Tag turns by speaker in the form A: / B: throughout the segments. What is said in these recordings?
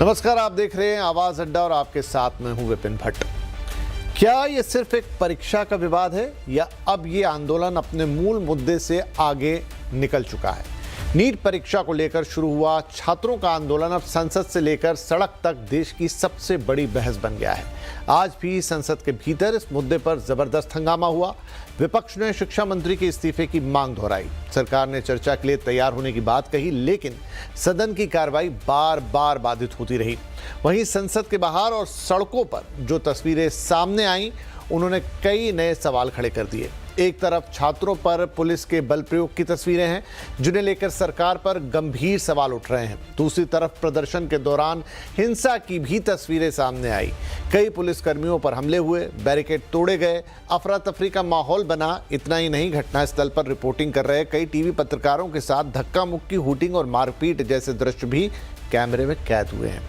A: नमस्कार, आप देख रहे हैं आवाज अड्डा और आपके साथ में हूं विपिन भट्ट। क्या ये सिर्फ एक परीक्षा का विवाद है या अब ये आंदोलन अपने मूल मुद्दे से आगे निकल चुका है? नीट परीक्षा को लेकर शुरू हुआ छात्रों का आंदोलन अब संसद से लेकर सड़क तक देश की सबसे बड़ी बहस बन गया है। आज भी संसद के भीतर इस मुद्दे पर जबरदस्त हंगामा हुआ। विपक्ष ने शिक्षा मंत्री के इस्तीफे की मांग दोहराई। सरकार ने चर्चा के लिए तैयार होने की बात कही, लेकिन सदन की कार्रवाई बार बार बाधित होती रही। वहीं संसद के बाहर और सड़कों पर जो तस्वीरें सामने आईं, उन्होंने कई नए सवाल खड़े कर दिए। एक तरफ छात्रों पर पुलिस के बल प्रयोग की तस्वीरें हैं, जिन्हें लेकर सरकार पर गंभीर सवाल उठ रहे हैं। दूसरी तरफ प्रदर्शन के दौरान हिंसा की भी तस्वीरें सामने आई। कई पुलिसकर्मियों पर हमले हुए, बैरिकेड तोड़े गए, अफरा तफरी का माहौल बना। इतना ही नहीं, घटनास्थल पर रिपोर्टिंग कर रहे कई टीवी पत्रकारों के साथ धक्का मुक्की, हूटिंग और मारपीट जैसे दृश्य भी कैमरे में कैद हुए हैं।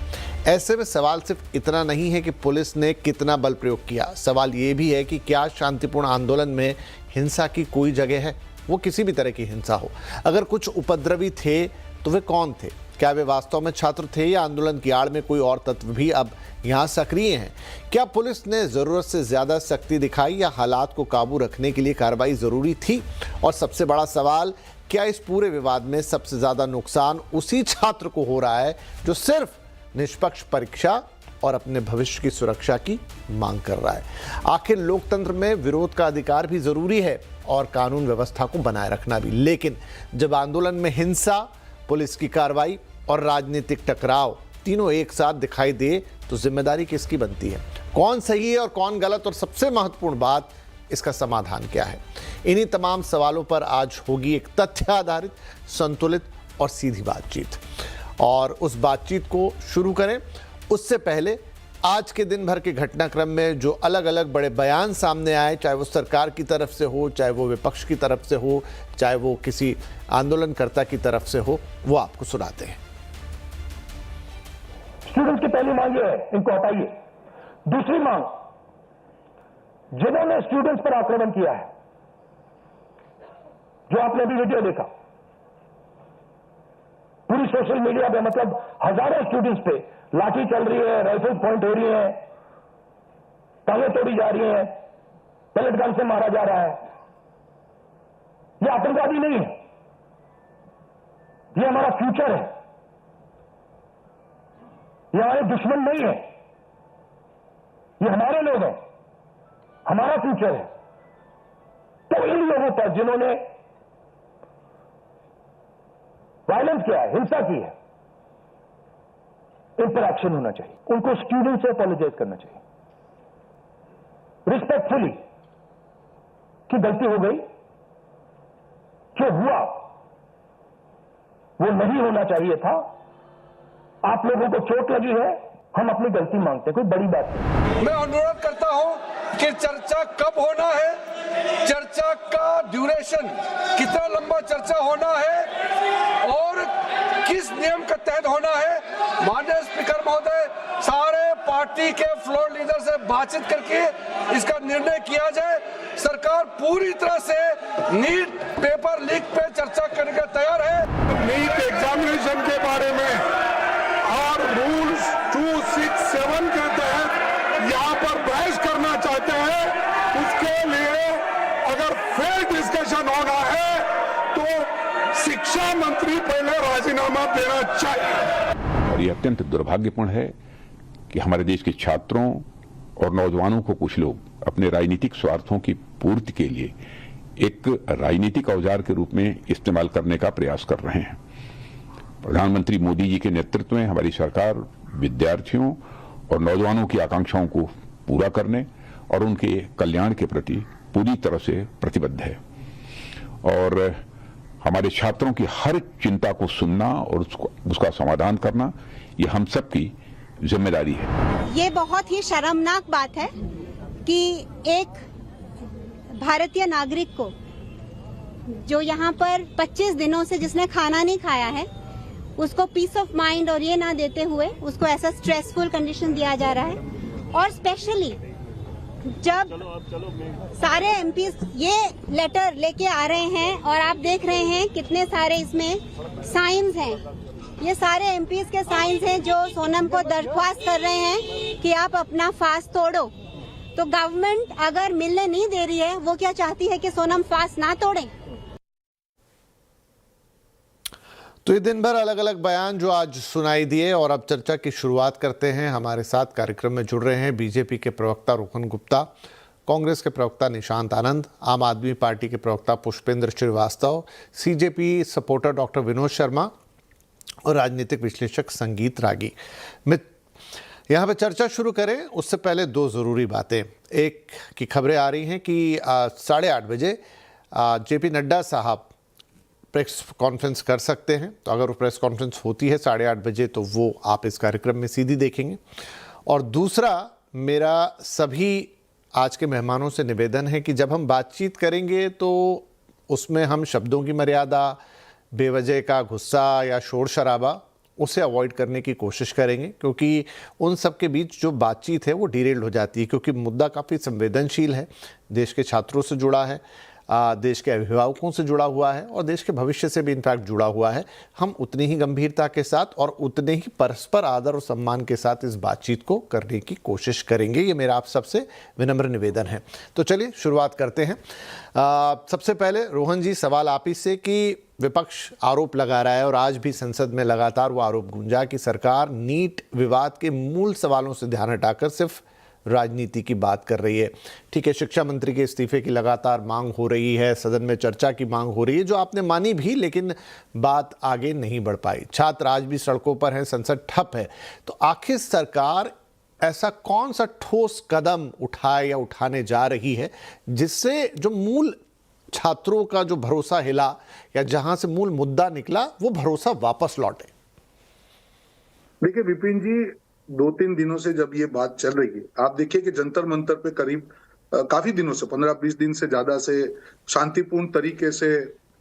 A: ऐसे में सवाल सिर्फ इतना नहीं है कि पुलिस ने कितना बल प्रयोग किया, सवाल ये भी है कि क्या शांतिपूर्ण आंदोलन में हिंसा की कोई जगह है, वो किसी भी तरह की हिंसा हो। अगर कुछ उपद्रवी थे तो वे कौन थे? क्या वे वास्तव में छात्र थे या आंदोलन की आड़ में कोई और तत्व भी अब यहाँ सक्रिय हैं? क्या पुलिस ने जरूरत से ज्यादा सख्ती दिखाई या हालात को काबू रखने के लिए कार्रवाई जरूरी थी? और सबसे बड़ा सवाल, क्या इस पूरे विवाद में सबसे ज्यादा नुकसान उसी छात्र को हो रहा है जो सिर्फ निष्पक्ष परीक्षा और अपने भविष्य की सुरक्षा की मांग कर रहा है? आखिर लोकतंत्र में विरोध का अधिकार भी जरूरी है और कानून व्यवस्था को बनाए रखना भी, लेकिन जब आंदोलन में हिंसा, पुलिस की कार्रवाई और राजनीतिक टकराव तीनों एक साथ दिखाई दे तो जिम्मेदारी किसकी बनती है? कौन सही है और कौन गलत? और सबसे महत्वपूर्ण बात, इसका समाधान क्या है? इन्हीं तमाम सवालों पर आज होगी एक तथ्य आधारित, संतुलित और सीधी बातचीत। और उस बातचीत को शुरू करें उससे पहले आज के दिन भर के घटनाक्रम में जो अलग अलग बड़े बयान सामने आए, चाहे वो सरकार की तरफ से हो, चाहे वो विपक्ष की तरफ से हो, चाहे वो किसी आंदोलनकर्ता की तरफ से हो, वो आपको सुनाते हैं।
B: स्टूडेंट्स की पहली मांग ये है, इनको हटाइए। दूसरी मांग, जिन्होंने स्टूडेंट्स पर आक्रमण किया है, जो आपने अभी वीडियो देखा, पूरी सोशल मीडिया पे, मतलब हजारों स्टूडेंट्स पे लाठी चल रही है, राइफल पॉइंट हो रही है, टांगें तोड़ी जा रही हैं, पेलेट गन से मारा जा रहा है। ये आतंकवादी नहीं है, ये हमारा फ्यूचर है, ये हमारे दुश्मन नहीं है, ये हमारे लोग हैं, हमारा फ्यूचर है। तो इन लोगों पर जिन्होंने वायलेंस किया है, हिंसा की है, इन पर एक्शन होना चाहिए। उनको स्टूडेंट से अपोलोजाइज करना चाहिए रिस्पेक्टफुली कि गलती हो गई, जो हुआ वो नहीं होना चाहिए था, आप लोगों को चोट लगी है, हम अपनी गलती मांगते हैं, कोई बड़ी बात नहीं।
C: मैं अनुरोध करता हूं कि चर्चा कब होना है, चर्चा का ड्यूरेशन, कितना लंबा चर्चा होना है और किस नियम के तहत होना है। माननीय स्पीकर महोदय, सारे पार्टी के फ्लोर लीडर से बातचीत करके इसका निर्णय किया जाए। सरकार पूरी तरह से नीट पेपर लीक पे चर्चा करने के तैयार है।
D: नीट एग्जामिनेशन के बारे में और रूल्स 267 के तहत यहाँ पर बहस करना चाहते हैं, उसके लिए अगर फेयर डिस्कशन होना है तो शिक्षा मंत्री पहले राजीनामा देना चाहिए।
E: और ये अत्यंत दुर्भाग्यपूर्ण है कि हमारे देश के छात्रों और नौजवानों को कुछ लोग अपने राजनीतिक स्वार्थों की पूर्ति के लिए एक राजनीतिक औजार के रूप में इस्तेमाल करने का प्रयास कर रहे हैं। प्रधानमंत्री मोदी जी के नेतृत्व में हमारी सरकार विद्यार्थियों और नौजवानों की आकांक्षाओं को पूरा करने और उनके कल्याण के प्रति पूरी तरह से प्रतिबद्ध है। और हमारे छात्रों की हर चिंता को सुनना और उसका समाधान करना, ये हम सब की जिम्मेदारी है।
F: ये बहुत ही शर्मनाक बात है कि एक भारतीय नागरिक को, जो यहाँ पर 25 दिनों से जिसने खाना नहीं खाया है, उसको पीस ऑफ माइंड और ये ना देते हुए उसको ऐसा स्ट्रेसफुल कंडीशन दिया जा रहा है। और स्पेशली जब सारे एमपीज ये लेटर लेके आ रहे हैं और आप देख रहे हैं कितने सारे इसमें साइंस हैं ये सारे एमपीज के साइंस हैं जो सोनम को दरख्वास्त कर रहे हैं कि आप अपना फास्ट तोड़ो। तो गवर्नमेंट अगर मिलने नहीं दे रही है, वो क्या चाहती है कि सोनम फास्ट ना तोड़े?
A: तो ये दिन भर अलग अलग बयान जो आज सुनाई दिए, और अब चर्चा की शुरुआत करते हैं। हमारे साथ कार्यक्रम में जुड़ रहे हैं बीजेपी के प्रवक्ता रोहन गुप्ता, कांग्रेस के प्रवक्ता निशांत आनंद, आम आदमी पार्टी के प्रवक्ता Pushpendra Srivastava, BJP supporter doctor Vinod Sharma और राजनीतिक विश्लेषक संगीत रागी। यहाँ पे चर्चा शुरू करें उससे पहले दो ज़रूरी बातें। एक की खबरें आ रही हैं कि 8:30 बजे जेपी नड्डा साहब प्रेस कॉन्फ्रेंस कर सकते हैं। तो अगर वो प्रेस कॉन्फ्रेंस होती है 8:30 बजे तो वो आप इस कार्यक्रम में सीधी देखेंगे। और दूसरा, मेरा सभी आज के मेहमानों से निवेदन है कि जब हम बातचीत करेंगे तो उसमें हम शब्दों की मर्यादा, बेवजह का गुस्सा या शोर शराबा, उसे अवॉइड करने की कोशिश करेंगे, क्योंकि उन सब के बीच जो बातचीत है वो डिरेल्ड हो जाती है। क्योंकि मुद्दा काफ़ी संवेदनशील है, देश के छात्रों से जुड़ा है, देश के अभिभावकों से जुड़ा हुआ है और देश के भविष्य से भी इनफैक्ट जुड़ा हुआ है। हम उतनी ही गंभीरता के साथ और उतने ही परस्पर आदर और सम्मान के साथ इस बातचीत को करने की कोशिश करेंगे। ये मेरा आप सबसे विनम्र निवेदन है। तो चलिए शुरुआत करते हैं। सबसे पहले रोहन जी, सवाल आप ही से कि विपक्ष आरोप लगा रहा है और आज भी संसद में लगातार वो आरोप गूंजा कि सरकार नीट विवाद के मूल सवालों से ध्यान हटाकर सिर्फ राजनीति की बात कर रही है। ठीक है, शिक्षा मंत्री के इस्तीफे की लगातार मांग हो रही है, सदन में चर्चा की मांग हो रही है, जो आपने मानी भी, लेकिन बात आगे नहीं बढ़ पाई। छात्र आज भी सड़कों पर हैं, संसद ठप है। तो आखिर सरकार ऐसा कौन सा ठोस कदम उठाए या उठाने जा रही है जिससे जो मूल छात्रों का जो भरोसा हिला या जहां से मूल मुद्दा निकला वो भरोसा वापस लौटे?
D: देखिए विपिन जी, 2-3 दिनों से जब ये बात चल रही है, आप देखिए कि जंतर मंतर पे करीब काफी दिनों से 15-20 दिन से ज्यादा से शांतिपूर्ण तरीके से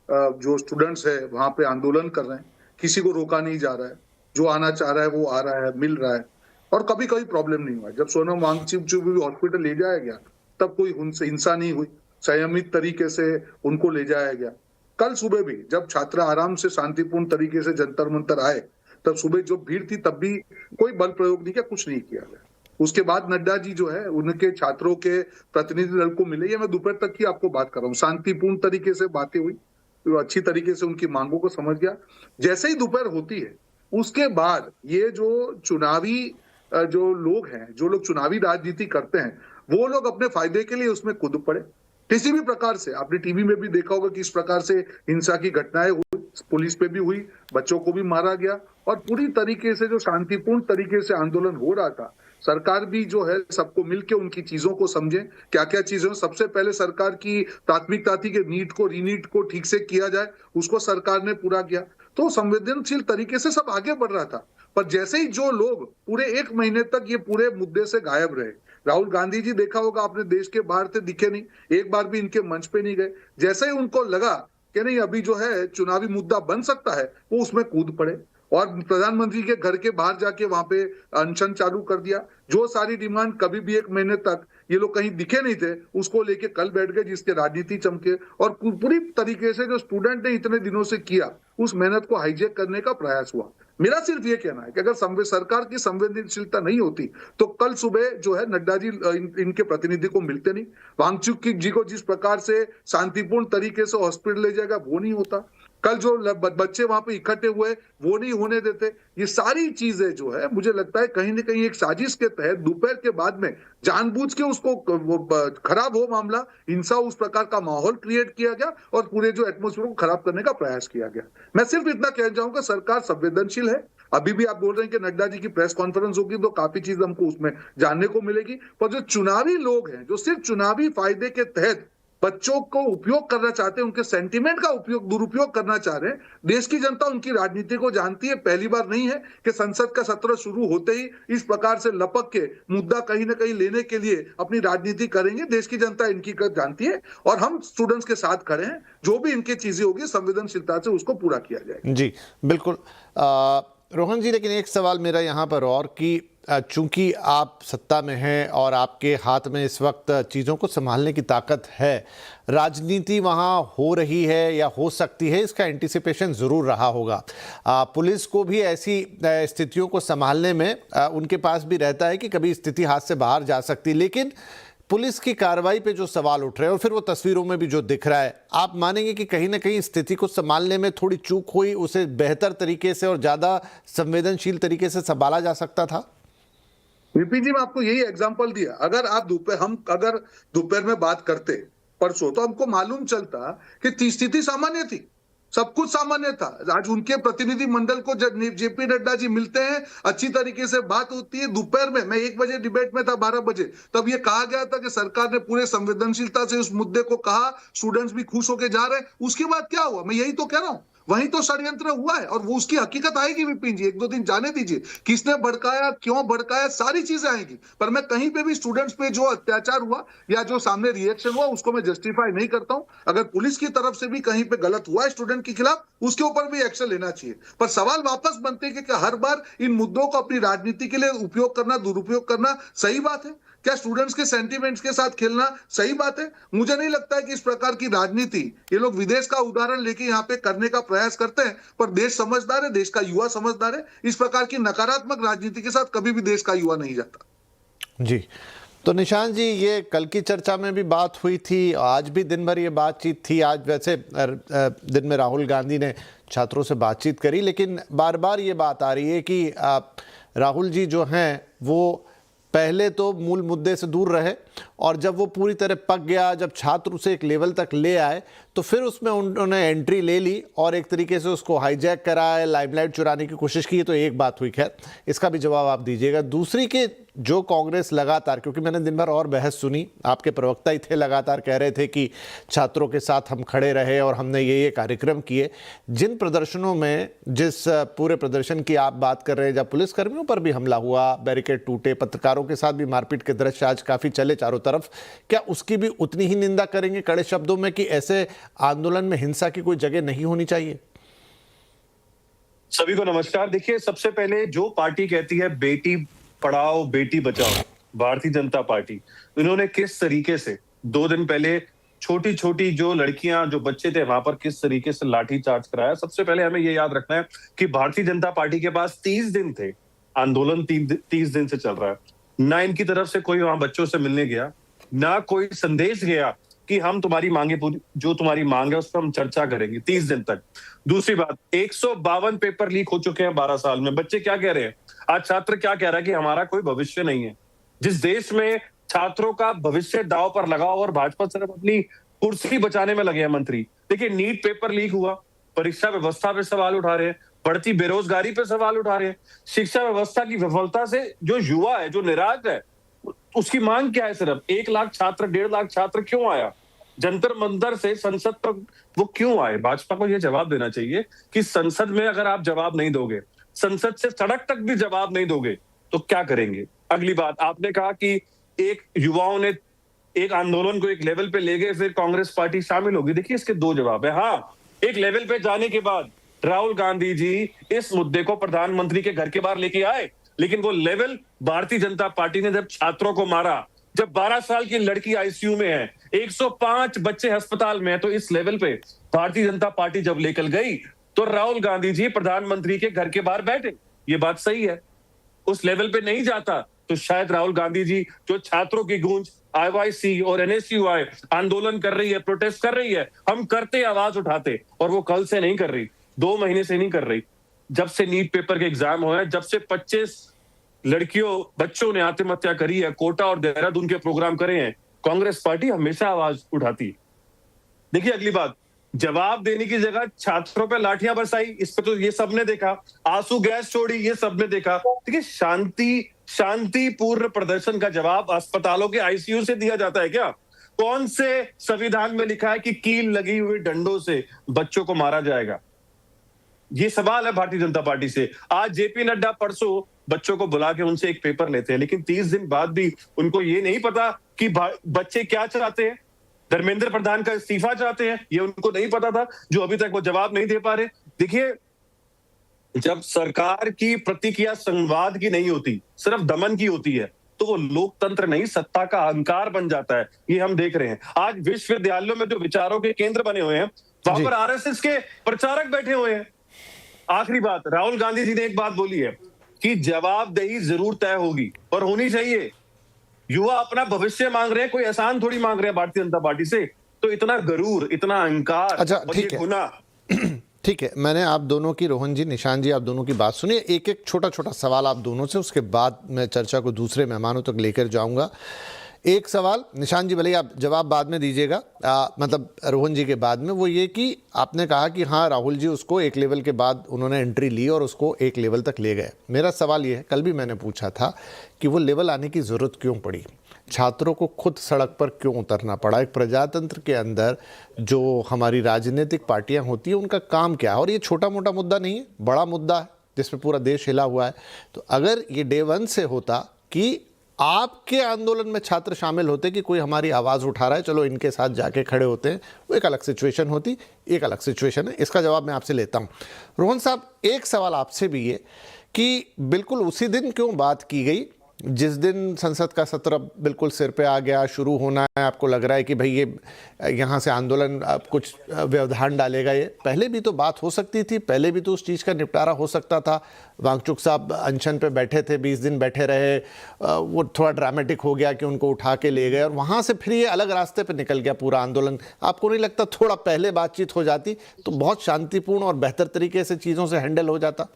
D: जो स्टूडेंट्स है वहां पे आंदोलन कर रहे हैं। किसी को रोका नहीं जा रहा है, जो आना चाह रहा है वो आ रहा है, मिल रहा है, और कभी कोई प्रॉब्लम नहीं हुआ। जब सोनम वांगचुक जो भी हॉस्पिटल ले जाया गया तब कोई उनसे हिंसा नहीं हुई, संयमित तरीके से उनको ले जाया गया। कल सुबह भी जब छात्र आराम से शांतिपूर्ण तरीके से जंतर मंतर आए, तब सुबह जो भीड़ थी तब भी कोई बल प्रयोग नहीं किया, कुछ नहीं किया गया। उसके बाद नड्डा जी जो है उनके छात्रों के प्रतिनिधि दल को मिले, ये मैं दोपहर तक की आपको बात कर रहा हूँ, शांतिपूर्ण तरीके से बातें हुई, तो अच्छी तरीके से उनकी मांगों को समझ गया। जैसे ही दोपहर होती है उसके बाद ये जो चुनावी जो लोग हैं, जो लोग चुनावी राजनीति करते हैं, वो लोग अपने फायदे के लिए उसमें कूद पड़े। किसी भी प्रकार से आपने टीवी में भी देखा होगा कि इस प्रकार से हिंसा की घटनाएं हुई, पुलिस पे भी हुई, बच्चों को भी मारा गया, और पूरी तरीके से जो शांतिपूर्ण तरीके से आंदोलन हो रहा था, सरकार भी जो है सबको मिलके उनकी चीजों को समझे, क्या क्या चीजें। सबसे पहले सरकार की प्राथमिकता थी कि नीट को रीनीट को ठीक से किया जाए, उसको सरकार ने पूरा किया। तो संवेदनशील तरीके से सब आगे बढ़ रहा था। पर जैसे ही जो लोग पूरे 1 महीने तक ये पूरे मुद्दे से गायब रहे, राहुल गांधी जी देखा होगा आपने, देश के बाहर से दिखे नहीं, एक बार भी इनके मंच पे नहीं गए। जैसे ही उनको लगा कि नहीं अभी जो है चुनावी मुद्दा बन सकता है, वो उसमें कूद पड़े और प्रधानमंत्री के घर के बाहर जाके वहां पे अनशन चालू कर दिया। जो सारी डिमांड कभी भी 1 महीने तक ये लोग कहीं दिखे नहीं थे, उसको लेके कल बैठ गए, जिसके राजनीति चमके। और पूरी तरीके से जो स्टूडेंट ने इतने दिनों से किया, उस मेहनत को हाईजैक करने का प्रयास हुआ। मेरा सिर्फ ये कहना है कि अगर सरकार की संवेदनशीलता नहीं होती तो कल सुबह जो है नड्डा जी इनके प्रतिनिधि को मिलते नहीं, वांगचुक जी को जिस प्रकार से शांतिपूर्ण तरीके से हॉस्पिटल ले जाएगा वो नहीं होता, कल जो बच्चे वहां पे इकट्ठे हुए वो नहीं होने देते। ये सारी चीजें जो है मुझे लगता है कहीं ना कहीं एक साजिश के तहत दोपहर के बाद में जानबूझ के उसको खराब हो मामला, हिंसा उस प्रकार का माहौल क्रिएट किया गया और पूरे जो एटमॉस्फेयर को खराब करने का प्रयास किया गया। मैं सिर्फ इतना कहना चाहूंगा, सरकार संवेदनशील है। अभी भी आप बोल रहे हैं कि नड्डा जी की प्रेस कॉन्फ्रेंस होगी तो काफी चीज हमको उसमें जानने को मिलेगी, पर जो चुनावी लोग हैं जो सिर्फ चुनावी फायदे के तहत बच्चों को उपयोग करना चाहते हैं, उनके सेंटीमेंट का दुरुपयोग करना चाह रहे हैं, देश की जनता उनकी राजनीति को जानती है। पहली बार नहीं है कि संसद का सत्र शुरू होते ही इस प्रकार से लपक के मुद्दा कहीं ना कहीं लेने के लिए अपनी राजनीति करेंगे। देश की जनता इनकी जानती है और हम स्टूडेंट्स के साथ खड़े हैं। जो भी इनकी चीजें होगी संवेदनशीलता से उसको पूरा किया जाएगा।
A: जी बिल्कुल। रोहन जी, लेकिन एक सवाल मेरा यहाँ पर और कि चूंकि आप सत्ता में हैं और आपके हाथ में इस वक्त चीज़ों को संभालने की ताकत है, राजनीति वहाँ हो रही है या हो सकती है, इसका एंटिसिपेशन ज़रूर रहा होगा। पुलिस को भी ऐसी स्थितियों को संभालने में उनके पास भी रहता है कि कभी स्थिति हाथ से बाहर जा सकती, लेकिन पुलिस की कार्रवाई पे जो सवाल उठ रहे हैं और फिर वो तस्वीरों में भी जो दिख रहा है, आप मानेंगे कि कहीं ना कहीं स्थिति को संभालने में थोड़ी चूक हुई, उसे बेहतर तरीके से और ज़्यादा संवेदनशील तरीके से संभाला जा सकता था?
G: विपिन जी, मैं आपको यही एग्जांपल दिया। अगर अगर दोपहर में बात करते परसों, तो हमको मालूम चलता कि स्थिति सामान्य थी, सब कुछ सामान्य था। आज उनके प्रतिनिधि मंडल को जेपी नड्डा जी मिलते हैं, अच्छी तरीके से बात होती है। दोपहर में, मैं 1 बजे डिबेट में था, 12 बजे, तब ये कहा गया था कि सरकार ने पूरे संवेदनशीलता से उस मुद्दे को कहा, स्टूडेंट्स भी खुश होकर जा रहे हैं। उसके बाद क्या हुआ, मैं यही तो कह रहा हूं, वहीं तो षड्यंत्र हुआ है और वो उसकी हकीकत आएगी विपिन जी, 1-2 दिन जाने दीजिए। किसने भड़काया, क्यों भड़काया, सारी चीजें आएंगी। पर मैं कहीं पे भी स्टूडेंट्स पे जो अत्याचार हुआ या जो सामने रिएक्शन हुआ, उसको मैं जस्टिफाई नहीं करता हूं। अगर पुलिस की तरफ से भी कहीं पे गलत हुआ है स्टूडेंट के खिलाफ, उसके ऊपर भी एक्शन लेना चाहिए। पर सवाल वापस बनते हैं कि हर बार इन मुद्दों को अपनी राजनीति के लिए उपयोग करना, दुरुपयोग करना सही बात है क्या? स्टूडेंट्स के सेंटिमेंट्स के साथ खेलना सही बात है? मुझे नहीं लगता है कि इस प्रकार की राजनीति ये लोग विदेश का उदाहरण लेके यहाँ पे करने का प्रयास करते हैं। पर देश समझदार है, देश का युवा समझदार है। इस प्रकार की नकारात्मक राजनीति के साथ कभी भी देश का युवा नहीं जाता।
A: जी, तो निशान जी, ये कल की चर्चा में भी बात हुई थी, आज भी दिन भर ये बातचीत थी। आज वैसे दिन में राहुल गांधी ने छात्रों से बातचीत करी, लेकिन बार बार ये बात आ रही है कि राहुल जी जो हैं वो पहले तो मूल मुद्दे से दूर रहे और जब वो पूरी तरह पक गया, जब छात्र उसे एक लेवल तक ले आए, तो फिर उसमें उन्होंने एंट्री ले ली और एक तरीके से उसको हाईजैक कराया, लाइमलाइट चुराने की कोशिश की। तो एक बात हुई, खैर इसका भी जवाब आप दीजिएगा। दूसरी के जो कांग्रेस लगातार, क्योंकि मैंने दिन भर और बहस सुनी, आपके प्रवक्ता ही थे, लगातार कह रहे थे कि छात्रों के साथ हम खड़े रहे और हमने ये कार्यक्रम किए। जिन प्रदर्शनों में, जिस पूरे प्रदर्शन की आप बात कर रहे हैं, जब पुलिसकर्मियों पर भी हमला हुआ, बैरिकेड टूटे, पत्रकारों के साथ भी मारपीट के दृश्य आज काफ़ी चले चारों तरफ, क्या उसकी भी उतनी ही निंदा करेंगे कड़े शब्दों में कि ऐसे आंदोलन में हिंसा की कोई जगह नहीं होनी चाहिए?
H: सभी को नमस्कार। देखिए, सबसे पहले जो पार्टी कहती है बेटी पढ़ाओ बेटी बचाओ, भारतीय जनता पार्टी, इन्होंने किस तरीके से 2 दिन पहले छोटी छोटी जो लड़कियां, जो बच्चे थे, वहां पर किस तरीके से लाठी चार्ज कराया। सबसे पहले हमें ये याद रखना है कि भारतीय जनता पार्टी के पास 30 दिन थे, आंदोलन 30 दिन से चल रहा है। ना इनकी तरफ से कोई वहां बच्चों से मिलने गया, ना कोई संदेश गया कि हम तुम्हारी मांगे पूरी, जो तुम्हारी मांग है उस पर हम चर्चा करेंगे 30 दिन तक। दूसरी बात, 152 पेपर लीक हो चुके हैं 12 साल में। बच्चे क्या कह रहे हैं आज, छात्र क्या कह रहा है कि हमारा कोई भविष्य नहीं है। जिस देश में छात्रों का भविष्य दांव पर लगा और भाजपा सिर्फ अपनी कुर्सी बचाने में लगे हैं मंत्री। देखिए, नीट पेपर लीक हुआ, परीक्षा व्यवस्था पे सवाल उठा रहे हैं, बढ़ती बेरोजगारी पे सवाल उठा रहे हैं, शिक्षा व्यवस्था की विफलता से जो युवा है, जो निराश है, उसकी मांग क्या है? सिर्फ 1 लाख छात्र, 1.5 लाख छात्र क्यों आया? जंतर मंतर से संसद तक वो क्यों आए? भाजपा को यह जवाब देना चाहिए कि संसद में अगर आप जवाब नहीं दोगे, संसद से सड़क तक भी जवाब नहीं दोगे, तो क्या करेंगे? अगली बात, आपने कहा कि एक युवाओं ने एक आंदोलन को एक लेवल पे ले गए, फिर कांग्रेस पार्टी शामिल होगी। देखिए, इसके 2 जवाब है। हाँ, एक लेवल पे जाने के बाद राहुल गांधी जी इस मुद्दे को प्रधानमंत्री के घर के बाहर लेके आए, लेकिन वो लेवल भारतीय जनता पार्टी ने जब छात्रों को मारा, जब 12 साल की लड़की आईसीयू में है, 105 बच्चे अस्पताल में है, तो इस लेवल पे भारतीय जनता पार्टी जब लेकर गई, तो राहुल गांधी जी प्रधानमंत्री के घर के बाहर बैठे। ये बात सही है। उस लेवल पे नहीं जाता तो शायद राहुल गांधी जी, जो छात्रों की गूंज, आईवाईसी और एनएसयूआई आंदोलन कर रही है, प्रोटेस्ट कर रही है, हम करते, आवाज उठाते। और वो कल से नहीं कर रही, 2 महीने से नहीं कर रही। जब से नीट पेपर के एग्जाम हुए, जब से 25 लड़कियों, बच्चों ने आत्महत्या करी है, कोटा और देहरादून के प्रोग्राम करे हैं, कांग्रेस पार्टी हमेशा आवाज उठाती है। देखिए, अगली बात, जवाब देने की जगह छात्रों पे लाठियां बरसाई, इस पे तो ये सबने देखा, आंसू गैस छोड़ी, ये सबने देखा। देखिए, शांतिपूर्ण प्रदर्शन का जवाब अस्पतालों के आईसीयू से दिया जाता है क्या? कौन से संविधान में लिखा है कि कील लगी हुई डंडों से बच्चों को मारा जाएगा? ये सवाल है भारतीय जनता पार्टी से। आज जेपी नड्डा परसों बच्चों को बुला के उनसे एक पेपर लेते हैं, लेकिन 30 दिन बाद भी उनको ये नहीं पता कि बच्चे क्या चाहते हैं। धर्मेंद्र प्रधान का इस्तीफा चाहते हैं, ये उनको नहीं पता था, जो अभी तक वो जवाब नहीं दे पा रहे। देखिए, जब सरकार की प्रतिक्रिया संवाद की नहीं होती, सिर्फ दमन की होती है, तो वो लोकतंत्र नहीं सत्ता का अहंकार बन जाता है। ये हम देख रहे हैं आज विश्वविद्यालयों में जो विचारों के केंद्र बने हुए हैं, वहां पर आरएसएस के प्रचारक बैठे हुए हैं। आखिरी बात, राहुल गांधी जी ने एक बात बोली है कि जवाबदेही जरूर तय होगी और होनी चाहिए। युवा अपना भविष्य मांग रहे हैं, कोई एहसान थोड़ी मांग रहे हैं भारतीय जनता पार्टी से। तो इतना गरूर, इतना अहंकार,
A: अच्छा ठीक है,
H: गुनाह।
A: ठीक है, मैंने आप दोनों की, रोहन जी, निशान जी, आप दोनों की बात सुनी। एक एक छोटा छोटा सवाल आप दोनों से, उसके बाद मैं चर्चा को दूसरे मेहमानों तक लेकर जाऊंगा। एक सवाल निशान जी, भले आप जवाब बाद में दीजिएगा, मतलब रोहन जी के बाद में, वो ये कि आपने कहा कि हाँ राहुल जी उसको एक लेवल के बाद उन्होंने एंट्री ली और उसको एक लेवल तक ले गए। मेरा सवाल ये है, कल भी मैंने पूछा था कि वो लेवल आने की ज़रूरत क्यों पड़ी, छात्रों को खुद सड़क पर क्यों उतरना पड़ा। एक प्रजातंत्र के अंदर जो हमारी राजनीतिक पार्टियां होती हैं उनका काम क्या है, और ये छोटा मोटा मुद्दा नहीं है, बड़ा मुद्दा है जिसमें पूरा देश हिला हुआ है। तो अगर ये डे वन से होता कि आपके आंदोलन में छात्र शामिल होते कि कोई हमारी आवाज़ उठा रहा है, चलो इनके साथ जाके खड़े होते हैं, वो एक अलग सिचुएशन होती, एक अलग सिचुएशन है। इसका जवाब मैं आपसे लेता हूँ। रोहन साहब, एक सवाल आपसे भी ये कि बिल्कुल उसी दिन क्यों बात की गई जिस दिन संसद का सत्र बिल्कुल सिर पे आ गया, शुरू होना है, आपको लग रहा है कि भाई ये यहाँ से आंदोलन अब कुछ व्यवधान डालेगा। ये पहले भी तो बात हो सकती थी, पहले भी तो उस चीज़ का निपटारा हो सकता था। वांगचुक साहब अनशन पे बैठे थे, 20 दिन बैठे रहे, वो थोड़ा ड्रामेटिक हो गया कि उनको उठा के ले गए और वहाँ से फिर ये अलग रास्ते पर निकल गया पूरा आंदोलन। आपको नहीं लगता थोड़ा पहले बातचीत हो जाती तो बहुत शांतिपूर्ण और बेहतर तरीके से चीज़ों से हैंडल हो जाता?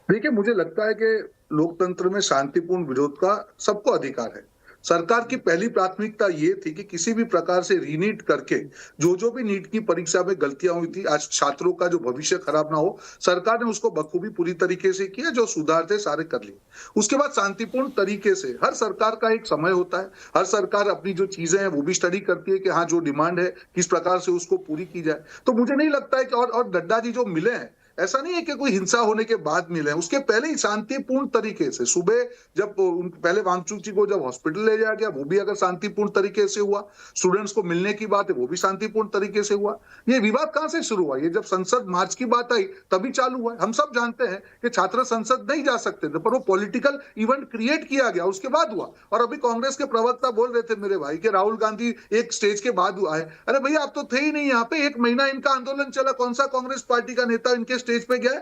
G: देखिए, मुझे लगता है कि लोकतंत्र में शांतिपूर्ण विरोध का सबको अधिकार है। सरकार की पहली प्राथमिकता ये थी कि किसी भी प्रकार से रीनीट करके जो भी नीट की परीक्षा में गलतियां हुई थी, आज छात्रों का जो भविष्य खराब ना हो, सरकार ने उसको बखूबी पूरी तरीके से किया। जो सुधार थे सारे कर लिए। उसके बाद शांतिपूर्ण तरीके से, हर सरकार का एक समय होता है, हर सरकार अपनी जो चीजें हैं वो भी स्टडी करती है कि हाँ जो डिमांड है किस प्रकार से उसको पूरी की जाए। तो मुझे नहीं लगता है कि और नड्डा जी जो मिले हैं, ऐसा नहीं है कि कोई हिंसा होने के बाद मिले, उसके पहले ही शांतिपूर्ण तरीके से, सुबह जब पहले वांगचुक जी को जब हॉस्पिटल ले जाया गया वो भी अगर शांतिपूर्ण तरीके से हुआ, स्टूडेंट्स को मिलने की बात है वो भी शांतिपूर्ण तरीके से हुआ। ये विवाद कहां से शुरू हुआ? ये जब संसद मार्च की बात आई तभी चालू हुआ। हम सब जानते हैं कि छात्र संसद नहीं जा सकते थे, पर वो पॉलिटिकल इवेंट क्रिएट किया गया, उसके बाद हुआ। और अभी कांग्रेस के प्रवक्ता बोल रहे थे मेरे भाई कि राहुल गांधी एक स्टेज के बाद हुआ है। अरे भैया, आप तो थे ही नहीं यहाँ पे, 1 महीना इनका आंदोलन चला, कौन सा कांग्रेस पार्टी का नेता इनके स्टेज पे गया?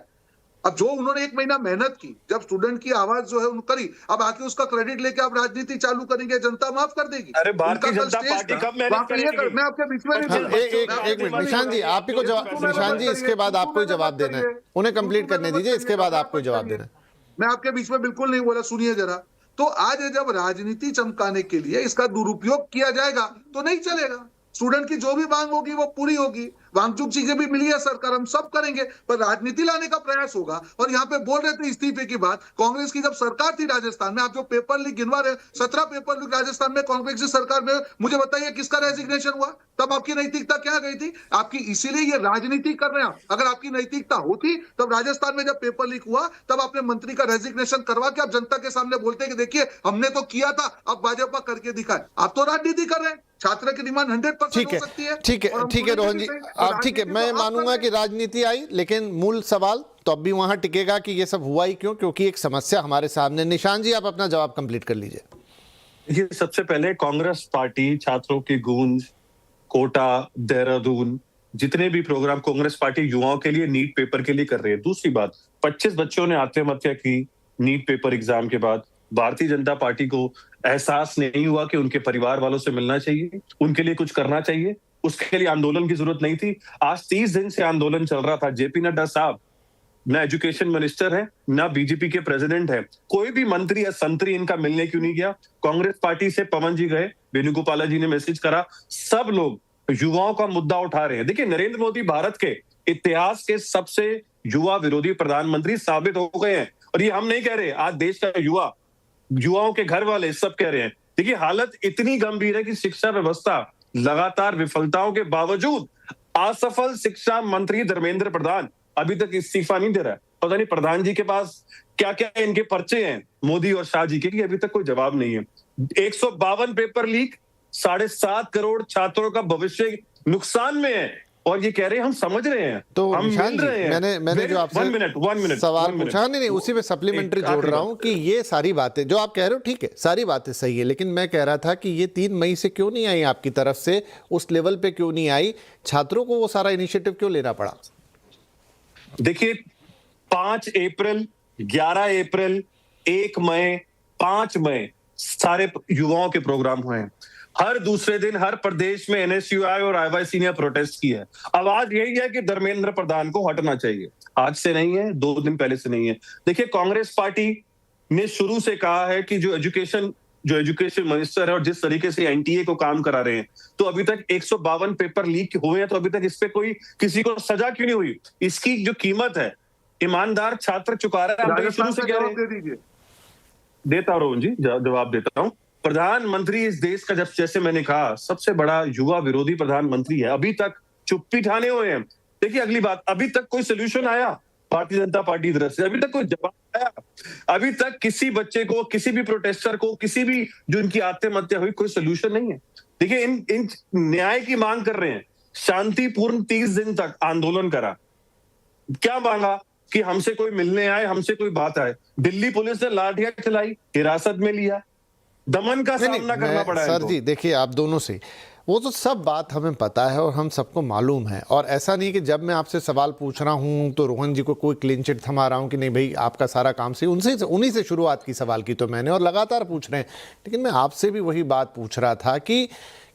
G: अब जो उन्होंने 1 महीना मेहनत की, जब स्टूडेंट की आवाज जो है उन करी, अब आके उसका क्रेडिट लेके आप राजनीति चालू करेंगे, जनता माफ कर देगी।
H: अरे भारतीय जनता पार्टी कब मेहनत करेगी?
G: मैं आपके बीच में
A: एक मिनट निशान जी, आप ही को जवाब, निशान जी इसके बाद आपको ही जवाब देना है, उन्हें कंप्लीट करने दीजिए, इसके बाद आपको जवाब देना है।
G: मैं आपके बीच में बिल्कुल नहीं बोला, सुनिए जरा। तो आज जब राजनीति चमकाने के लिए इसका दुरुपयोग किया जाएगा तो नहीं चलेगा। स्टूडेंट की जो भी मांग होगी वो पूरी होगी। वांगचुक जी के भी मिली है सरकार, हम सब करेंगे, पर राजनीति लाने का प्रयास होगा। और यहाँ पे बोल रहे थे इस्तीफे की बात, कांग्रेस की जब सरकार थी राजस्थान में, आप जो पेपर लीक गिनवा रहे, 17 पेपर लीक राजस्थान में कांग्रेस की सरकार में, मुझे बताइए किसका रेजिग्नेशन हुआ? तब आपकी नैतिकता क्या गई थी आपकी? इसीलिए ये राजनीति कर रहे हैं। अगर आपकी नैतिकता होती तब राजस्थान में जब पेपर लीक हुआ तब आपने मंत्री का रेजिग्नेशन करवा के आप जनता के सामने बोलते कि देखिए हमने तो किया था, अब भाजपा करके दिखाए। आप तो राजनीति कर रहे हैं। छात्र की डिमांड 100% हो सकती है।
A: ठीक है रोहन जी, आप ठीक है, मैं मानूंगा कि राजनीति आई, लेकिन मूल सवाल तो अब भी वहां टिकेगा कि ये सब हुआ ही क्यों, क्योंकि एक समस्या हमारे सामने। निशान जी, आप अपना जवाब कंप्लीट कर लीजिए।
H: ये सबसे पहले कांग्रेस पार्टी छात्रों की गूंज, कोटा, देहरादून, जितने भी प्रोग्राम कांग्रेस पार्टी युवाओं के लिए नीट पेपर के लिए कर रही है। दूसरी बात, 25 बच्चों ने आत्महत्या की नीट पेपर एग्जाम के बाद। भारतीय जनता पार्टी को एहसास नहीं हुआ कि उनके परिवार वालों से मिलना चाहिए, उनके लिए कुछ करना चाहिए, उसके लिए आंदोलन की जरूरत नहीं थी। आज 30 दिन से आंदोलन चल रहा था। जेपी नड्डा साहब ना एजुकेशन मिनिस्टर है, ना बीजेपी के प्रेसिडेंट है, कोई भी मंत्री या संतरी इनका मिलने क्यों नहीं गया? कांग्रेस पार्टी से पवन जी गए, वेणुगोपाला जी ने मैसेज करा, सब लोग युवाओं का मुद्दा उठा रहे हैं। देखिए, नरेंद्र मोदी भारत के इतिहास के सबसे युवा विरोधी प्रधानमंत्री साबित हो गए हैं। और ये हम नहीं कह रहे, आज देश का युवाओं के घर वाले सब कह रहे हैं। देखिए, हालत इतनी गंभीर है कि शिक्षा व्यवस्था लगातार विफलताओं के बावजूद असफल शिक्षा मंत्री धर्मेंद्र प्रधान अभी तक इस्तीफा नहीं दे रहा है। पता नहीं प्रधान जी के पास क्या क्या इनके पर्चे हैं मोदी और शाह जी के, कि अभी तक कोई जवाब नहीं है। 152 पेपर लीक, 7.5 करोड़ छात्रों का भविष्य नुकसान में है। और ये कह रहे हैं हम समझ रहे हैं,
A: तो
H: हम
A: निशान
H: मिल
A: जी,
H: रहे हैं।
A: मैंने जो आपसे
H: 1 मिनट
A: सवाल पूछा, नहीं उसी में सप्लीमेंट्री जोड़ रहा हूं कि ये सारी बातें जो आप कह रहे हो ठीक है, सारी बातें सही है, लेकिन मैं कह रहा था कि ये 3 मई से क्यों नहीं आई आपकी तरफ से, उस लेवल पे क्यों नहीं आई, छात्रों को वो सारा इनिशिएटिव क्यों लेना पड़ा?
H: देखिए 5 अप्रैल, 11 अप्रैल, 1 मई, 5 मई सारे युवाओं के प्रोग्राम हुए हैं। हर दूसरे दिन हर प्रदेश में एनएसयूआई और आईवाईसी ने प्रोटेस्ट किया है। आवाज यही है कि धर्मेंद्र प्रधान को हटना चाहिए। आज से नहीं है, 2 दिन पहले से नहीं है। देखिए कांग्रेस पार्टी ने शुरू से कहा है कि जो एजुकेशन मिनिस्टर है और जिस तरीके से एनटीए को काम करा रहे हैं, तो अभी तक 152 पेपर लीक हुए हैं, तो अभी तक इस पे कोई किसी को सजा क्यों नहीं हुई? इसकी जो कीमत है ईमानदार छात्र चुका रहा है। शुरू से कह रहे हैं, देता हूं रोहन जी, जवाब देता हूं। प्रधानमंत्री इस देश का जब जैसे मैंने कहा सबसे बड़ा युवा विरोधी प्रधानमंत्री है, अभी तक चुप्पी ठाने हुए हैं। देखिए अगली बात, अभी तक कोई सोल्यूशन आया भारतीय जनता पार्टी की तरफ से? अभी तक कोई जवाब आया? अभी तक किसी बच्चे को, किसी भी प्रोटेस्टर को, किसी भी जो इनकी आत्महत्या हुई, कोई सोल्यूशन नहीं है। देखिए इन न्याय की मांग कर रहे हैं, शांतिपूर्ण 30 दिन तक आंदोलन करा, क्या मांगा कि हमसे कोई मिलने आए, हमसे कोई बात आए। दिल्ली पुलिस ने लाठियां चलाई, हिरासत में लिया, दमन का सामना करना पड़ा है।
A: सर जी देखिए, आप दोनों से वो तो सब बात हमें पता है और हम सबको मालूम है, और ऐसा नहीं कि जब मैं आपसे सवाल पूछ रहा हूं तो रोहन जी को कोई क्लीन चिट थमा रहा हूं कि नहीं भाई आपका सारा काम सही, उन्हीं से शुरुआत की सवाल की तो मैंने, और लगातार पूछ रहे हैं। लेकिन मैं आपसे भी वही बात पूछ रहा था कि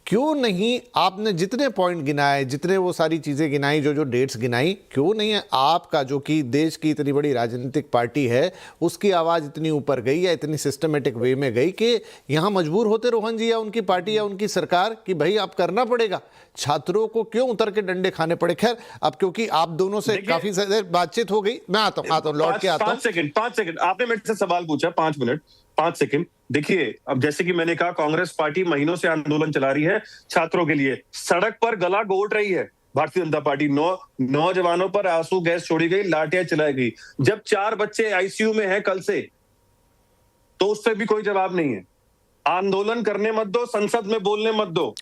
A: क्यों नहीं आपने जितने पॉइंट गिनाए, जितने वो सारी चीज़ें गिनाई, जो डेट्स गिनाई, क्यों नहीं है आपका जो कि देश की इतनी बड़ी राजनीतिक पार्टी है उसकी आवाज़ इतनी ऊपर गई या इतनी सिस्टमेटिक वे में गई कि यहाँ मजबूर होते रोहन जी या उनकी पार्टी या उनकी सरकार कि भाई अब करना पड़ेगा, छात्रों को क्यों उतर के डंडे खाने पड़े? खैर अब क्योंकि आप दोनों से काफ़ी देर बातचीत हो गई, मैं आता हूँ लौट के आता हूँ।
H: 5 सेकंड आपने मेरे से सवाल पूछा, 5 मिनट 5 सेकंड। देखिए अब जैसे कि मैंने कहा, कांग्रेस पार्टी महीनों से आंदोलन चला रही है छात्रों के लिए, सड़क पर गला घोट रही है भारतीय जनता पार्टी। नौजवानों पर आंसू गैस छोड़ी गई, लाठियां चलाई गई। जब 4 बच्चे आईसीयू में हैं कल से, तो उस पर भी कोई जवाब नहीं है। आंदोलन करने मत दो, संसद में बोलने मत दो।